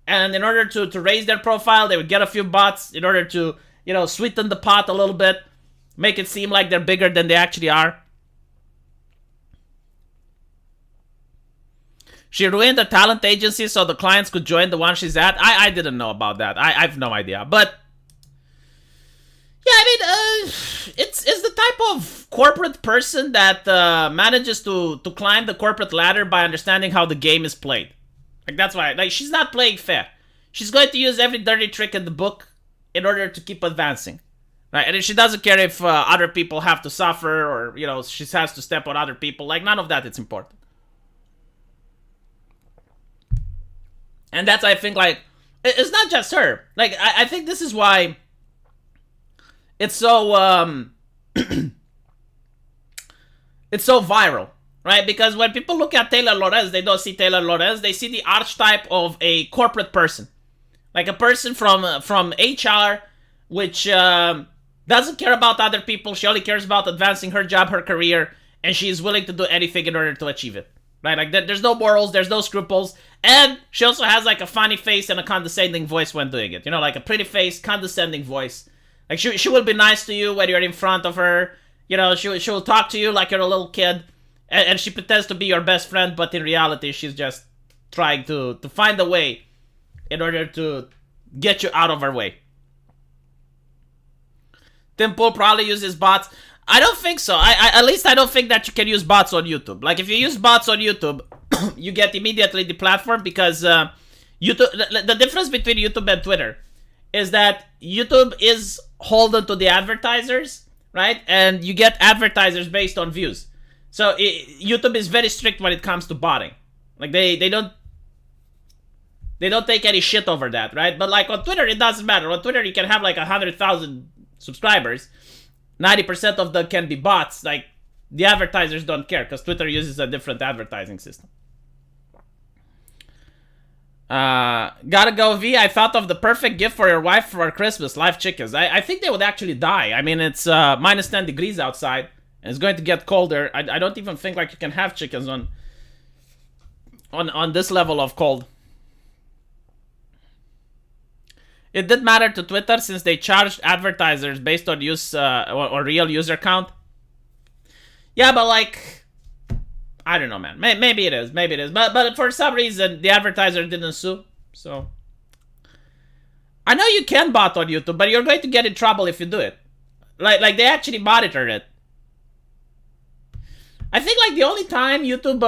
and in order to raise their profile, they would get a few bots in order to, sweeten the pot a little bit, make it seem like they're bigger than they actually are. She ruined the talent agency so the clients could join the one she's at. I didn't know about that. I have no idea. But yeah, I mean, it's the type of corporate person that manages to climb the corporate ladder by understanding how the game is played. Like, that's why, like, she's not playing fair. She's going to use every dirty trick in the book in order to keep advancing, right? And she doesn't care if other people have to suffer, or, she has to step on other people. Like, none of that is important. And that's, I think, like, it's not just her. Like, I think this is why it's so, it's so viral, right? Because when people look at Taylor Lorenz, they don't see Taylor Lorenz. They see the archetype of a corporate person. Like, a person from HR which doesn't care about other people. She only cares about advancing her job, her career, and she is willing to do anything in order to achieve it. Right? Like, there's no morals, there's no scruples, and she also has, like, a funny face and a condescending voice when doing it. You know, like, a pretty face, condescending voice. Like, she will be nice to you when you're in front of her. You know, she will talk to you like you're a little kid, and she pretends to be your best friend, but in reality, she's just trying to find a way in order to get you out of her way. Tim Pool probably uses bots. I don't think so. At least I don't think that you can use bots on YouTube. Like, if you use bots on YouTube, you get immediately deplatformed because YouTube. The difference between YouTube and Twitter is that YouTube is holden to the advertisers, right? And you get advertisers based on views. So YouTube is very strict when it comes to botting. Like, they don't take any shit over that, right? But like on Twitter, it doesn't matter. On Twitter, you can have like 100,000 subscribers. 90% of them can be bots. Like, the advertisers don't care because Twitter uses a different advertising system. Gotta go, V. I thought of the perfect gift for your wife for Christmas. Live chickens. I think they would actually die. I mean, it's minus 10 degrees outside. And it's going to get colder. I don't even think like you can have chickens on this level of cold. It did matter to Twitter since they charged advertisers based on use or real user count. Yeah, but like, I don't know, man. Maybe it is. Maybe it is. But for some reason, the advertiser didn't sue. So I know you can bot on YouTube, but you're going to get in trouble if you do it. Like they actually monitored it. I think like the only time YouTube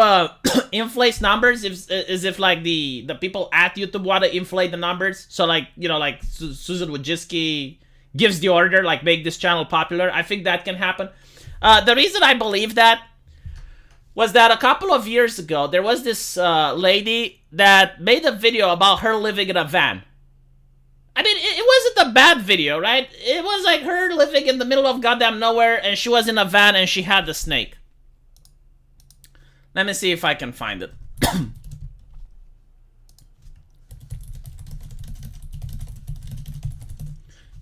inflates numbers is if like the people at YouTube want to inflate the numbers. So like, you know, like Susan Wojcicki gives the order, like make this channel popular. I think that can happen. The reason I believe that was that a couple of years ago, there was this lady that made a video about her living in a van. I mean, it wasn't a bad video, right? It was like her living in the middle of goddamn nowhere and she was in a van and she had the snake. Let me see if I can find it.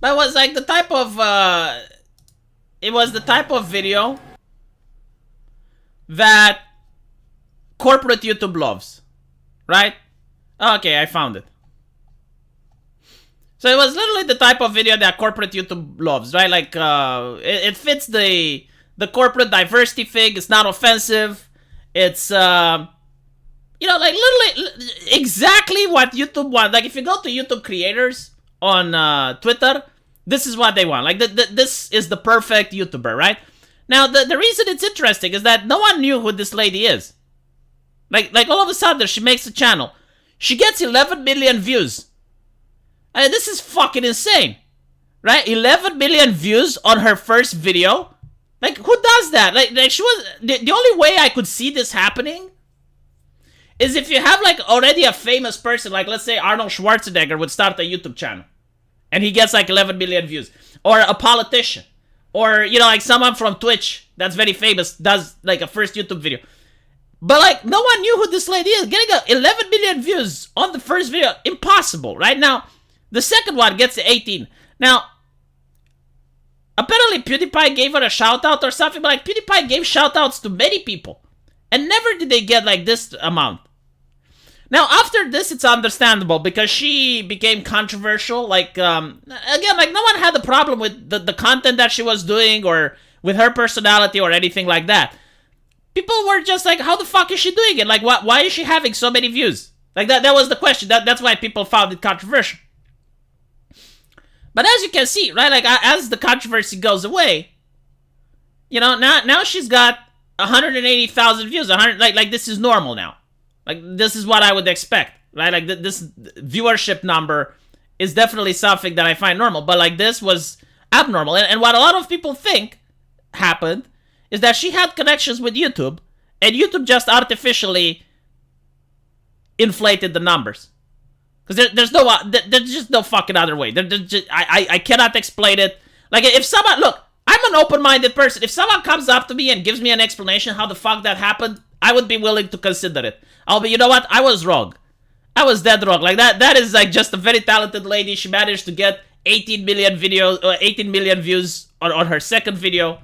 But it was like the type of, it was the type of video that corporate YouTube loves, right? Okay, I found it. So it was literally the type of video that corporate YouTube loves, right? Like, it fits the corporate diversity thing. It's not offensive. It's, you know, like literally exactly what YouTube wants. Like if you go to YouTube creators on Twitter, this is what they want. Like this is the perfect YouTuber, right? Now, the reason it's interesting is that no one knew who this lady is. Like all of a sudden she makes a channel. She gets 11 million views. I mean, this is fucking insane, right? 11 million views on her first video. Like, who does that? Like she was... The only way I could see this happening is if you have, like, already a famous person. Like, let's say Arnold Schwarzenegger would start a YouTube channel. And he gets, like, 11 million views. Or a politician. Or, you know, like, someone from Twitch that's very famous does, like, a first YouTube video. But, like, no one knew who this lady is. Getting 11 million views on the first video, impossible, right? Now, the second one gets 18. Now... apparently PewDiePie gave her a shout out or something, but like PewDiePie gave shout outs to many people. And never did they get like this amount. Now after this it's understandable because she became controversial. Like, again, like no one had a problem with the content that she was doing or with her personality or anything like that. People were just like, how the fuck is she doing it? Like, why is she having so many views? Like that was the question. That's why people found it controversial. But as you can see, right, like as the controversy goes away, you know, now she's got 180,000 views. 100, like this is normal now. Like this is what I would expect, right? Like this viewership number is definitely something that I find normal. But like this was abnormal, and what a lot of people think happened is that she had connections with YouTube, and YouTube just artificially inflated the numbers. Because there's just no fucking other way. I cannot explain it. Like, if someone... Look, I'm an open-minded person. If someone comes up to me and gives me an explanation how the fuck that happened, I would be willing to consider it. I'll be, you know what? I was wrong. I was dead wrong. Like, that is, like, just a very talented lady. She managed to get 18 million videos, 18 million views on her second video.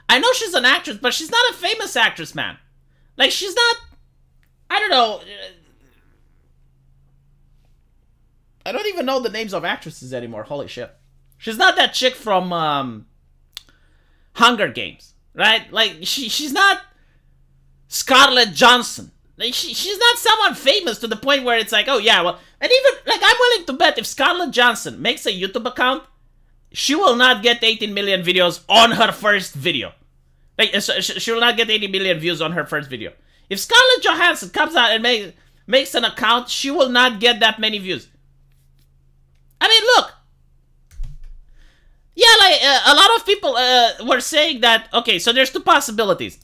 I know she's an actress, but she's not a famous actress, man. Like, she's not... I don't know. I don't even know the names of actresses anymore. Holy shit. She's not that chick from Hunger Games, right? Like, she's not Scarlett Johansson. Like, she's not someone famous to the point where it's like, oh yeah, well... And even, like, I'm willing to bet if Scarlett Johansson makes a YouTube account, she will not get 18 million videos on her first video. Like, she will not get 80 million views on her first video. If Scarlett Johansson comes out and makes an account, she will not get that many views. I mean, look. Yeah, like, a lot of people were saying that, okay, so there's two possibilities.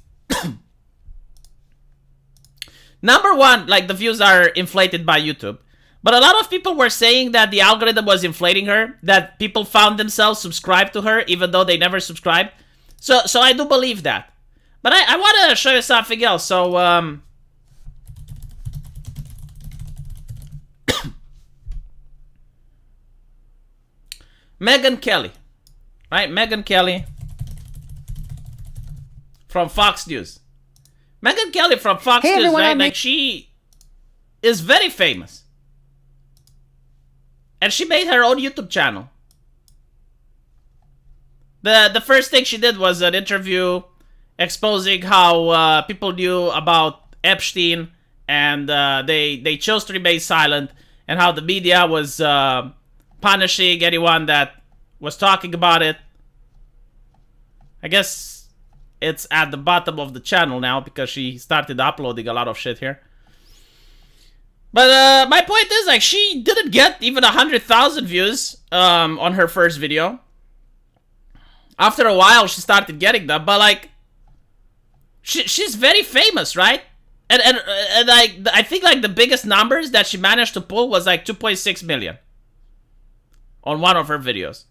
Number one, like, the views are inflated by YouTube. But a lot of people were saying that the algorithm was inflating her, that people found themselves subscribed to her even though they never subscribed. So I do believe that. But I want to show you something else. So, Megyn Kelly. Right? Megyn Kelly from Fox News. Megyn Kelly from Fox News, everyone, right? Like, she is very famous. And she made her own YouTube channel. The first thing she did was an interview exposing how people knew about Epstein and they chose to remain silent, and how the media was punishing anyone that was talking about it. I guess it's at the bottom of the channel now because she started uploading a lot of shit here. But my point is, like, she didn't get even 100,000 views on her first video. After a while, she started getting them, but, like, she's very famous, right? And like, I think, like, the biggest numbers that she managed to pull was, like, 2.6 million on one of her videos.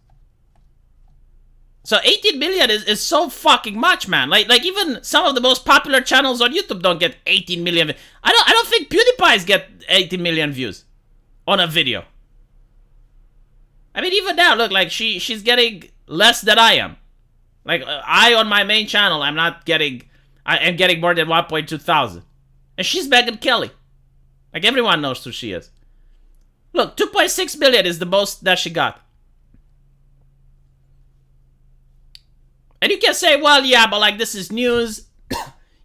So 18 million is so fucking much, man. Like even some of the most popular channels on YouTube don't get 18 million. I don't think PewDiePie's get 18 million views on a video. I mean, even now, look, like, she's getting less than I am. Like, I on my main channel, I am getting more than 1.2 thousand. And she's Megyn Kelly. Like, everyone knows who she is. Look, 2.6 million is the most that she got. And you can say, well, yeah, but, like, this is news.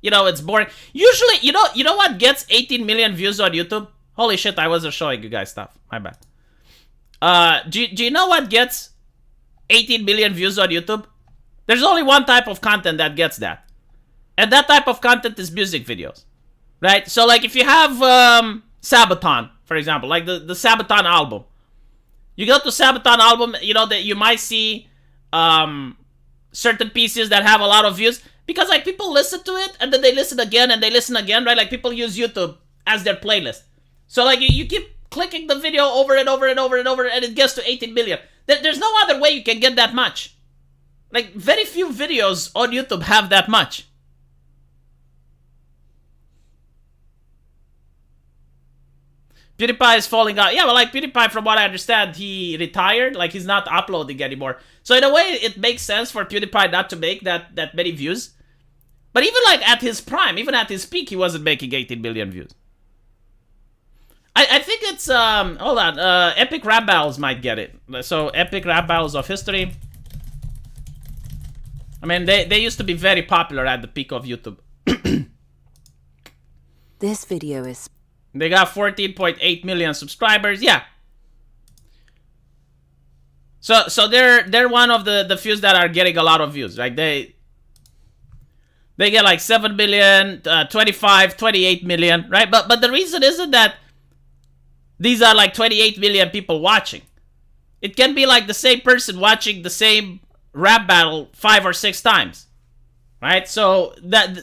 You know, it's boring. Usually, you know what gets 18 million views on YouTube? Holy shit, I wasn't showing you guys stuff. My bad. Do you know what gets 18 million views on YouTube? There's only one type of content that gets that. And that type of content is music videos. Right? So, like, if you have Sabaton, for example, like the Sabaton album. You go to Sabaton album, you know, that you might see certain pieces that have a lot of views. Because, like, people listen to it, and then they listen again, and they listen again, right? Like, people use YouTube as their playlist. So, like, you keep clicking the video over and over and over and over, and it gets to 18 million. There's no other way you can get that much. Like, very few videos on YouTube have that much. PewDiePie is falling out. Yeah, well, like, PewDiePie, from what I understand, he retired. Like, he's not uploading anymore. So, in a way, it makes sense for PewDiePie not to make that many views. But even, like, at his prime, even at his peak, he wasn't making 18 million views. I think it's, hold on, Epic Rap Battles might get it. So, Epic Rap Battles of History. I mean, they used to be very popular at the peak of YouTube. This video is... They got 14.8 million subscribers. Yeah. So they're one of the few that are getting a lot of views. Like, they get like 7 million, 25, 28 million, right? But the reason isn't that these are like 28 million people watching. It can be like the same person watching the same rap battle 5 or 6 times, right? So that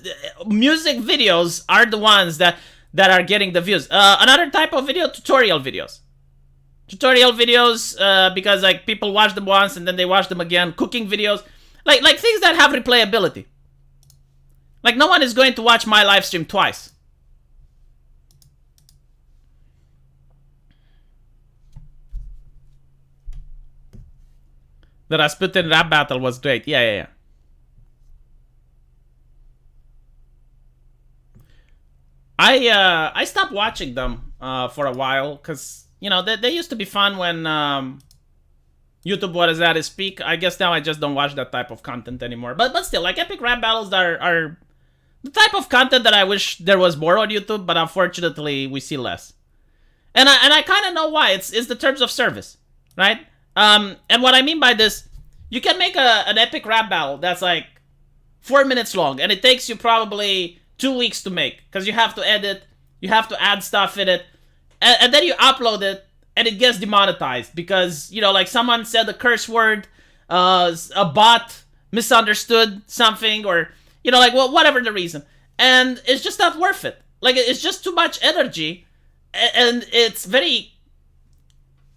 music videos are the ones that are getting the views. Another type of video, tutorial videos. Tutorial videos, because, like, people watch them once and then they watch them again. Cooking videos, like things that have replayability. Like, no one is going to watch my live stream twice. The Rasputin rap battle was great. Yeah. I stopped watching them for a while because they used to be fun when YouTube was at its peak. I guess now I just don't watch that type of content anymore. But still, like epic rap battles are the type of content that I wish there was more on YouTube, but unfortunately we see less. And I kind of know why. It's the terms of service, right? And what I mean by this, you can make an epic rap battle that's like 4 minutes long, and it takes you probably 2 weeks to make because you have to edit, you have to add stuff in it, and then you upload it, and it gets demonetized because like someone said a curse word, a bot misunderstood something, or whatever the reason, and it's just not worth it. Like it's just too much energy, and it's very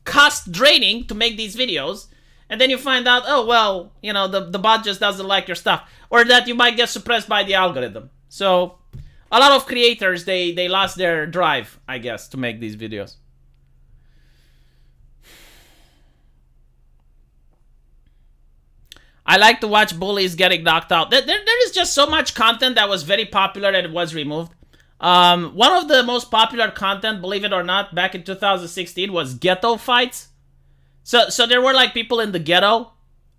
cost draining to make these videos. And then you find out, oh well, the bot just doesn't like your stuff, or that you might get suppressed by the algorithm. So a lot of creators they lost their drive, I guess, to make these videos. I like to watch bullies getting knocked out. There is just so much content that was very popular and it was removed. One of the most popular content, believe it or not, back in 2016 was ghetto fights. So there were like people in the ghetto,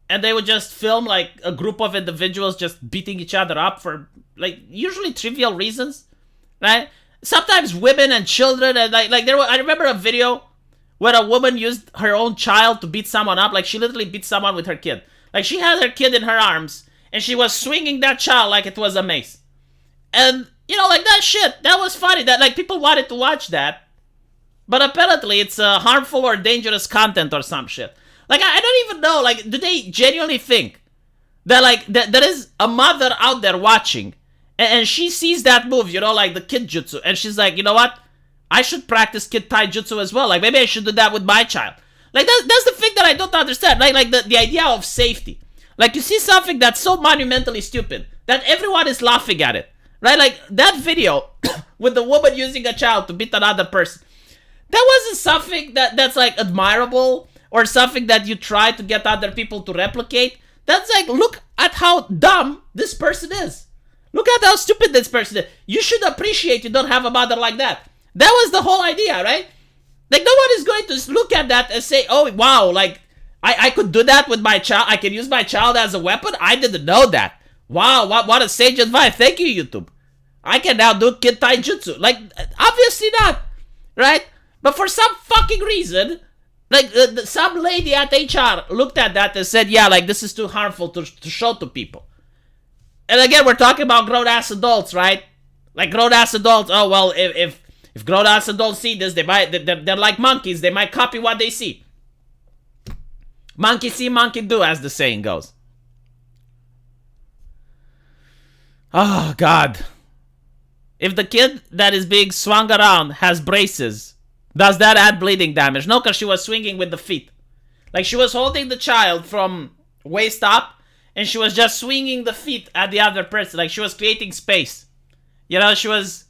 and they would just film like a group of individuals just beating each other up for like usually trivial reasons, right? Sometimes women and children, and like there were. I remember a video where a woman used her own child to beat someone up. Like she literally beat someone with her kid. Like she had her kid in her arms, and she was swinging that child like it was a mace. And like that shit, that was funny. That like people wanted to watch that. But apparently it's harmful or dangerous content or some shit. Like, I don't even know, like, do they genuinely think that, like, there is a mother out there watching, and she sees that move, like the kid jutsu, and she's like, you know what? I should practice kid taijutsu as well. Like, maybe I should do that with my child. Like, that's the thing that I don't understand. Like the idea of safety. Like, you see something that's so monumentally stupid that everyone is laughing at it. Right? Like, that video with the woman using a child to beat another person. That wasn't something that's like admirable or something that you try to get other people to replicate. That's like, look at how dumb this person is. Look at how stupid this person is. You should appreciate you don't have a mother like that. That was the whole idea, right? Like, no one is going to look at that and say, oh, wow, like, I could do that with my child. I can use my child as a weapon. I didn't know that. Wow, what a sage advice. Thank you, YouTube. I can now do kid taijutsu. Like, obviously not, right? But for some fucking reason, like, some lady at HR looked at that and said, yeah, like, this is too harmful to show to people. And again, we're talking about grown-ass adults, right? Like, grown-ass adults, oh, well, if grown-ass adults see this, they're like monkeys. They might copy what they see. Monkey see, monkey do, as the saying goes. Oh, God. If the kid that is being swung around has braces, does that add bleeding damage? No, because she was swinging with the feet. Like, she was holding the child from waist up, and she was just swinging the feet at the other person. Like, she was creating space. She was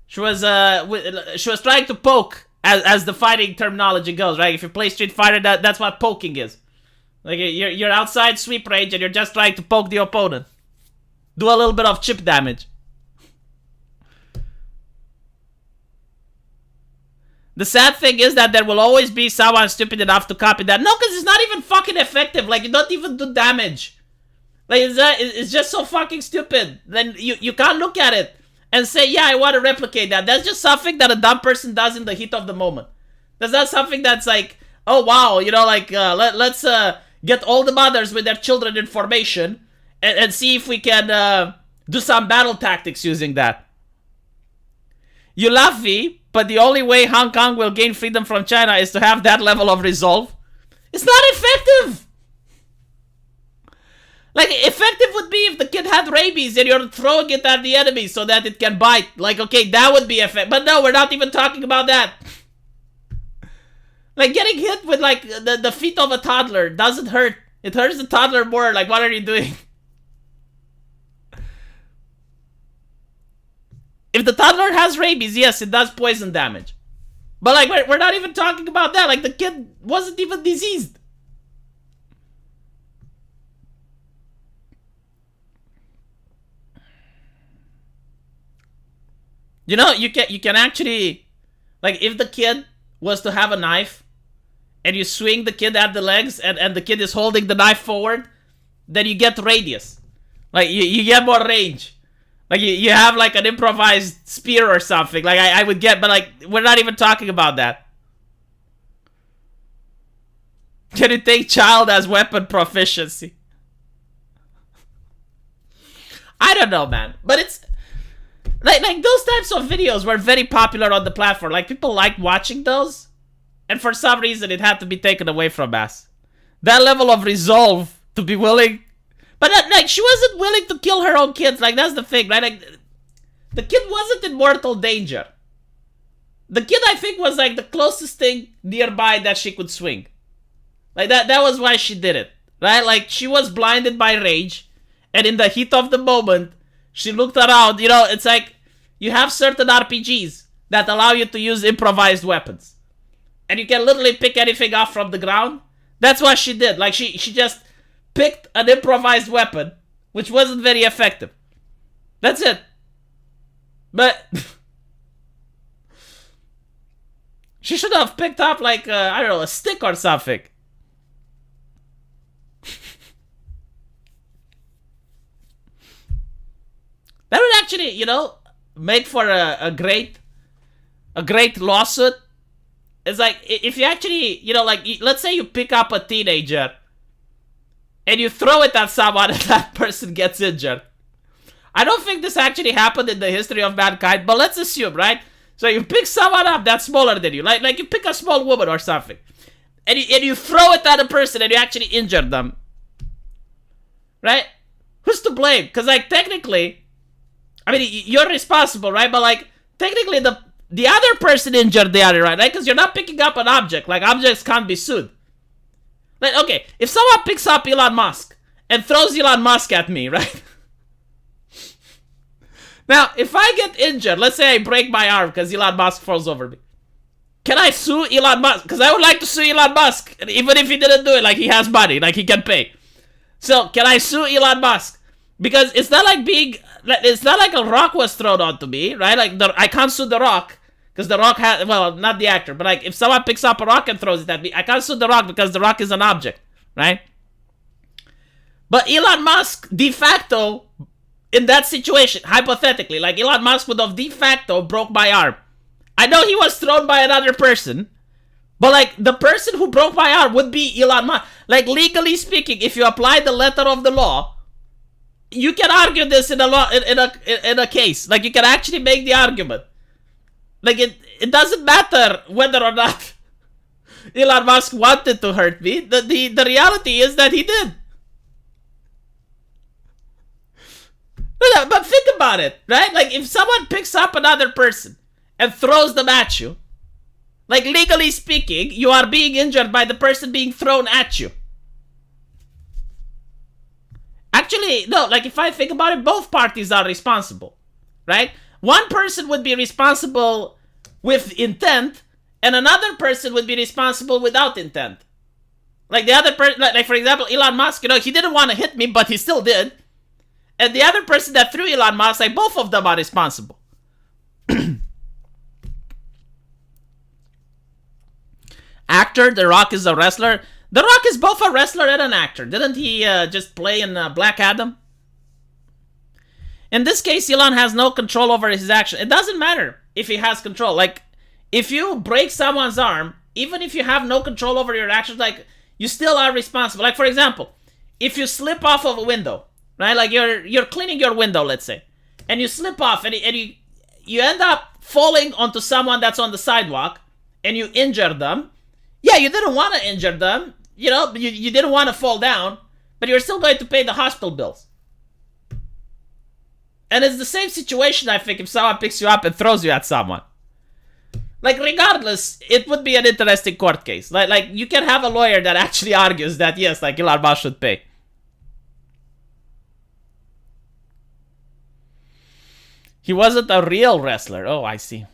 trying to poke, as the fighting terminology goes, right? If you play Street Fighter, that's what poking is. Like, you're outside sweep range, and you're just trying to poke the opponent. Do a little bit of chip damage. The sad thing is that there will always be someone stupid enough to copy that. No, because it's not even fucking effective. Like, you don't even do damage. Like, it's just so fucking stupid. Then you can't look at it and say, yeah, I want to replicate that. That's just something that a dumb person does in the heat of the moment. That's not something that's like, oh, wow, let's get all the mothers with their children in formation and see if we can do some battle tactics using that. You laugh, V, but the only way Hong Kong will gain freedom from China is to have that level of resolve. It's not effective! Like, effective would be if the kid had rabies and you're throwing it at the enemy so that it can bite. Like, okay, that would be effective. But no, we're not even talking about that. Like, getting hit with, like, the feet of a toddler doesn't hurt. It hurts the toddler more. Like, what are you doing? If the toddler has rabies, yes, it does poison damage. But, like, we're not even talking about that. Like, the kid wasn't even diseased. You know, you can actually, like, if the kid was to have a knife and you swing the kid at the legs and the kid is holding the knife forward, then you get radius. Like, you get more range. Like, you have, like, an improvised spear or something. Like, I would get, but, like, we're not even talking about that. Can you take child as weapon proficiency? I don't know, man. But it's... Like those types of videos were very popular on the platform. Like, people liked watching those. And for some reason, it had to be taken away from us. That level of resolve to be willing... But, like, she wasn't willing to kill her own kids. Like, that's the thing, right? Like, the kid wasn't in mortal danger. The kid, I think, was, like, the closest thing nearby that she could swing. Like, that was why she did it, right? Like, she was blinded by rage. And in the heat of the moment, she looked around. You know, it's like, you have certain RPGs that allow you to use improvised weapons. And you can literally pick anything off from the ground. That's what she did. Like, she just... picked an improvised weapon, which wasn't very effective. That's it. But she should have picked up, like, I don't know, a stick or something. That would actually, you know, make for a great lawsuit. It's like, if you actually, you know, like, let's say you pick up a teenager and you throw it at someone and that person gets injured. I don't think this actually happened in the history of mankind, but let's assume, right? So you pick someone up that's smaller than you, like you pick a small woman or something, and you throw it at a person and you actually injure them, right? Who's to blame? Because, like, technically, I mean, you're responsible, right? But, like, technically the other person injured the other, right? Because you're not picking up an object. Like, objects can't be sued. Like, okay, if someone picks up Elon Musk and throws Elon Musk at me, right? Now, if I get injured, let's say I break my arm because Elon Musk falls over me. Can I sue Elon Musk? Because I would like to sue Elon Musk. Even if he didn't do it, like, he has money, like, he can pay. So, can I sue Elon Musk? Because it's not like it's not like a rock was thrown onto me, right? Like, I can't sue The Rock. Because The Rock has, well, not the actor, but, like, if someone picks up a rock and throws it at me, I can't sue The Rock because The Rock is an object, right? But Elon Musk, de facto, in that situation, hypothetically, like, Elon Musk would have de facto broke my arm. I know he was thrown by another person, but, like, the person who broke my arm would be Elon Musk. Like, legally speaking, if you apply the letter of the law, you can argue this in a case. Like, you can actually make the argument. Like, it doesn't matter whether or not Elon Musk wanted to hurt me. The reality is that he did. But think about it, right? Like, if someone picks up another person and throws them at you, like, legally speaking, you are being injured by the person being thrown at you. Actually, no, like, if I think about it, both parties are responsible, right? One person would be responsible with intent, and another person would be responsible without intent. Like, the other person, like, for example, Elon Musk, you know, he didn't want to hit me, but he still did. And the other person that threw Elon Musk, like, both of them are responsible. Actor, The Rock is a wrestler. The Rock is both a wrestler and an actor. Didn't he just play in Black Adam? In this case, Elon has no control over his action. It doesn't matter if he has control. Like, if you break someone's arm, even if you have no control over your actions, like, you still are responsible. Like, for example, if you slip off of a window, right? Like, you're cleaning your window, let's say, and you slip off and you end up falling onto someone that's on the sidewalk and you injure them. Yeah, you didn't want to injure them. You know, you didn't want to fall down, but you're still going to pay the hospital bills. And it's the same situation, I think, if someone picks you up and throws you at someone. Like, regardless, it would be an interesting court case. Like, you can have a lawyer that actually argues that, yes, like, Elon Musk should pay. He wasn't a real wrestler. Oh, I see.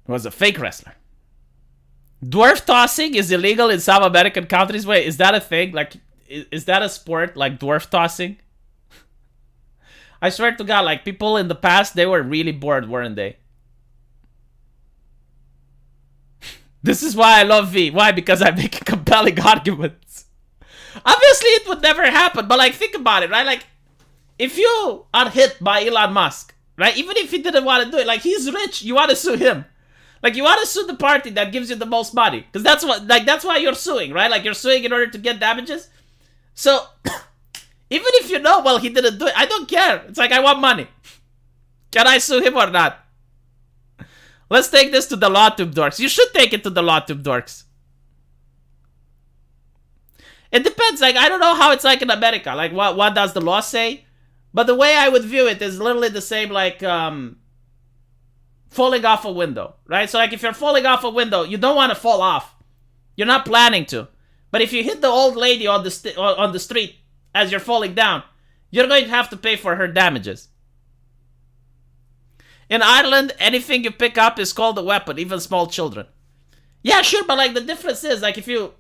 He was a fake wrestler. Dwarf tossing is illegal in some American countries. Wait, is that a thing? Like, is that a sport, like dwarf tossing? I swear to God, like, people in the past, they were really bored, weren't they? This is why I love V. Why? Because I make compelling arguments. Obviously, it would never happen, but like, think about it, right? Like, if you are hit by Elon Musk, right? Even if he didn't want to do it, like, he's rich, you want to sue him. Like, you want to sue the party that gives you the most money. Because that's what, like, that's why you're suing, right? Like, you're suing in order to get damages. So, even if you know, well, he didn't do it, I don't care. It's like, I want money. Can I sue him or not? Let's take this to the LawTube dorks. You should take it to the LawTube dorks. It depends. Like, I don't know how it's like in America. Like, what does the law say? But the way I would view it is literally the same, like, falling off a window, right? So, like, if you're falling off a window, you don't want to fall off. You're not planning to. But if you hit the old lady on the street as you're falling down, you're going to have to pay for her damages. In Ireland, anything you pick up is called a weapon, even small children. Yeah, sure, but like the difference is, like, if you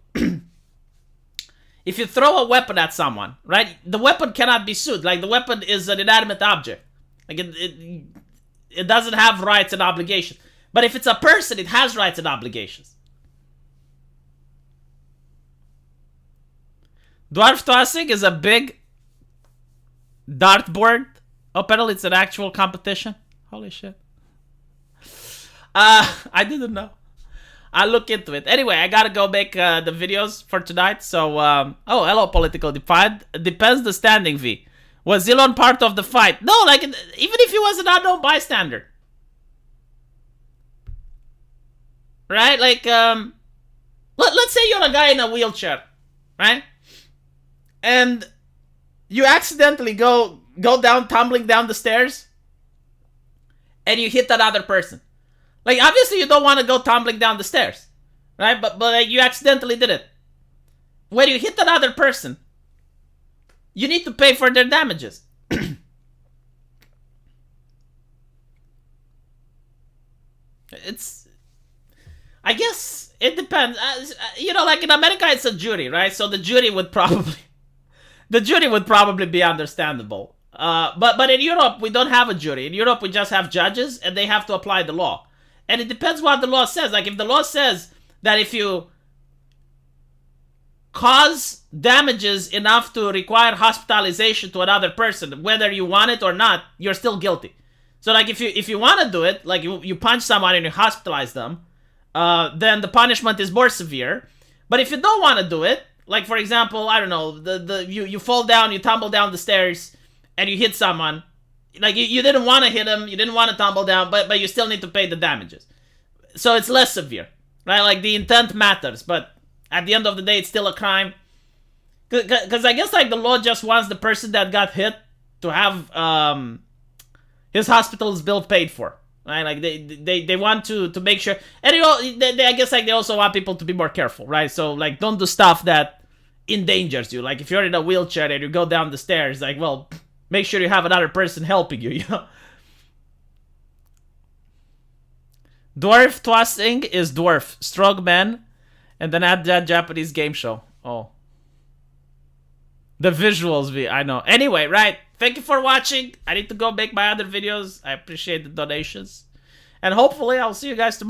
if you throw a weapon at someone, right? The weapon cannot be sued. Like, the weapon is an inanimate object. Like, it doesn't have rights and obligations. But if it's a person, it has rights and obligations. Dwarf tossing is a big dartboard. Oh, apparently it's an actual competition. Holy shit. I didn't know. I'll look into it. Anyway, I gotta go make the videos for tonight. So, oh, hello, Political Defiant. Depends the standing, V. Was Elon part of the fight? No, like, even if he was an unknown bystander. Right? Like, let's say you're a guy in a wheelchair, right? And you accidentally go down, tumbling down the stairs, and you hit that other person. Like, obviously you don't want to go tumbling down the stairs, right? But like, you accidentally did it. When you hit that other person, you need to pay for their damages. I guess it depends. You know, like in America, it's a jury, right? So the jury would probably be understandable. But in Europe, we don't have a jury. In Europe, we just have judges, and they have to apply the law. And it depends what the law says. Like, if the law says that if you cause damages enough to require hospitalization to another person, whether you want it or not, you're still guilty. So, like, if you want to do it, like, you punch someone and you hospitalize them, then the punishment is more severe. But if you don't want to do it, like, for example, I don't know, you fall down, you tumble down the stairs, and you hit someone, like, you didn't want to hit him, you didn't want to tumble down, but you still need to pay the damages. So it's less severe, right? Like, the intent matters, but at the end of the day, it's still a crime. Because I guess, like, the law just wants the person that got hit to have his hospital's bill paid for, right? Like, they want to make sure, and I guess, like, they also want people to be more careful, right? So, like, don't do stuff that endangers you. Like, if you're in a wheelchair and you go down the stairs, like, well, make sure you have another person helping you, you know? Dwarf tossing is dwarf, strong man, and then add that Japanese game show. Oh. The visuals, I know. Anyway, right. Thank you for watching. I need to go make my other videos. I appreciate the donations. And hopefully I'll see you guys tomorrow.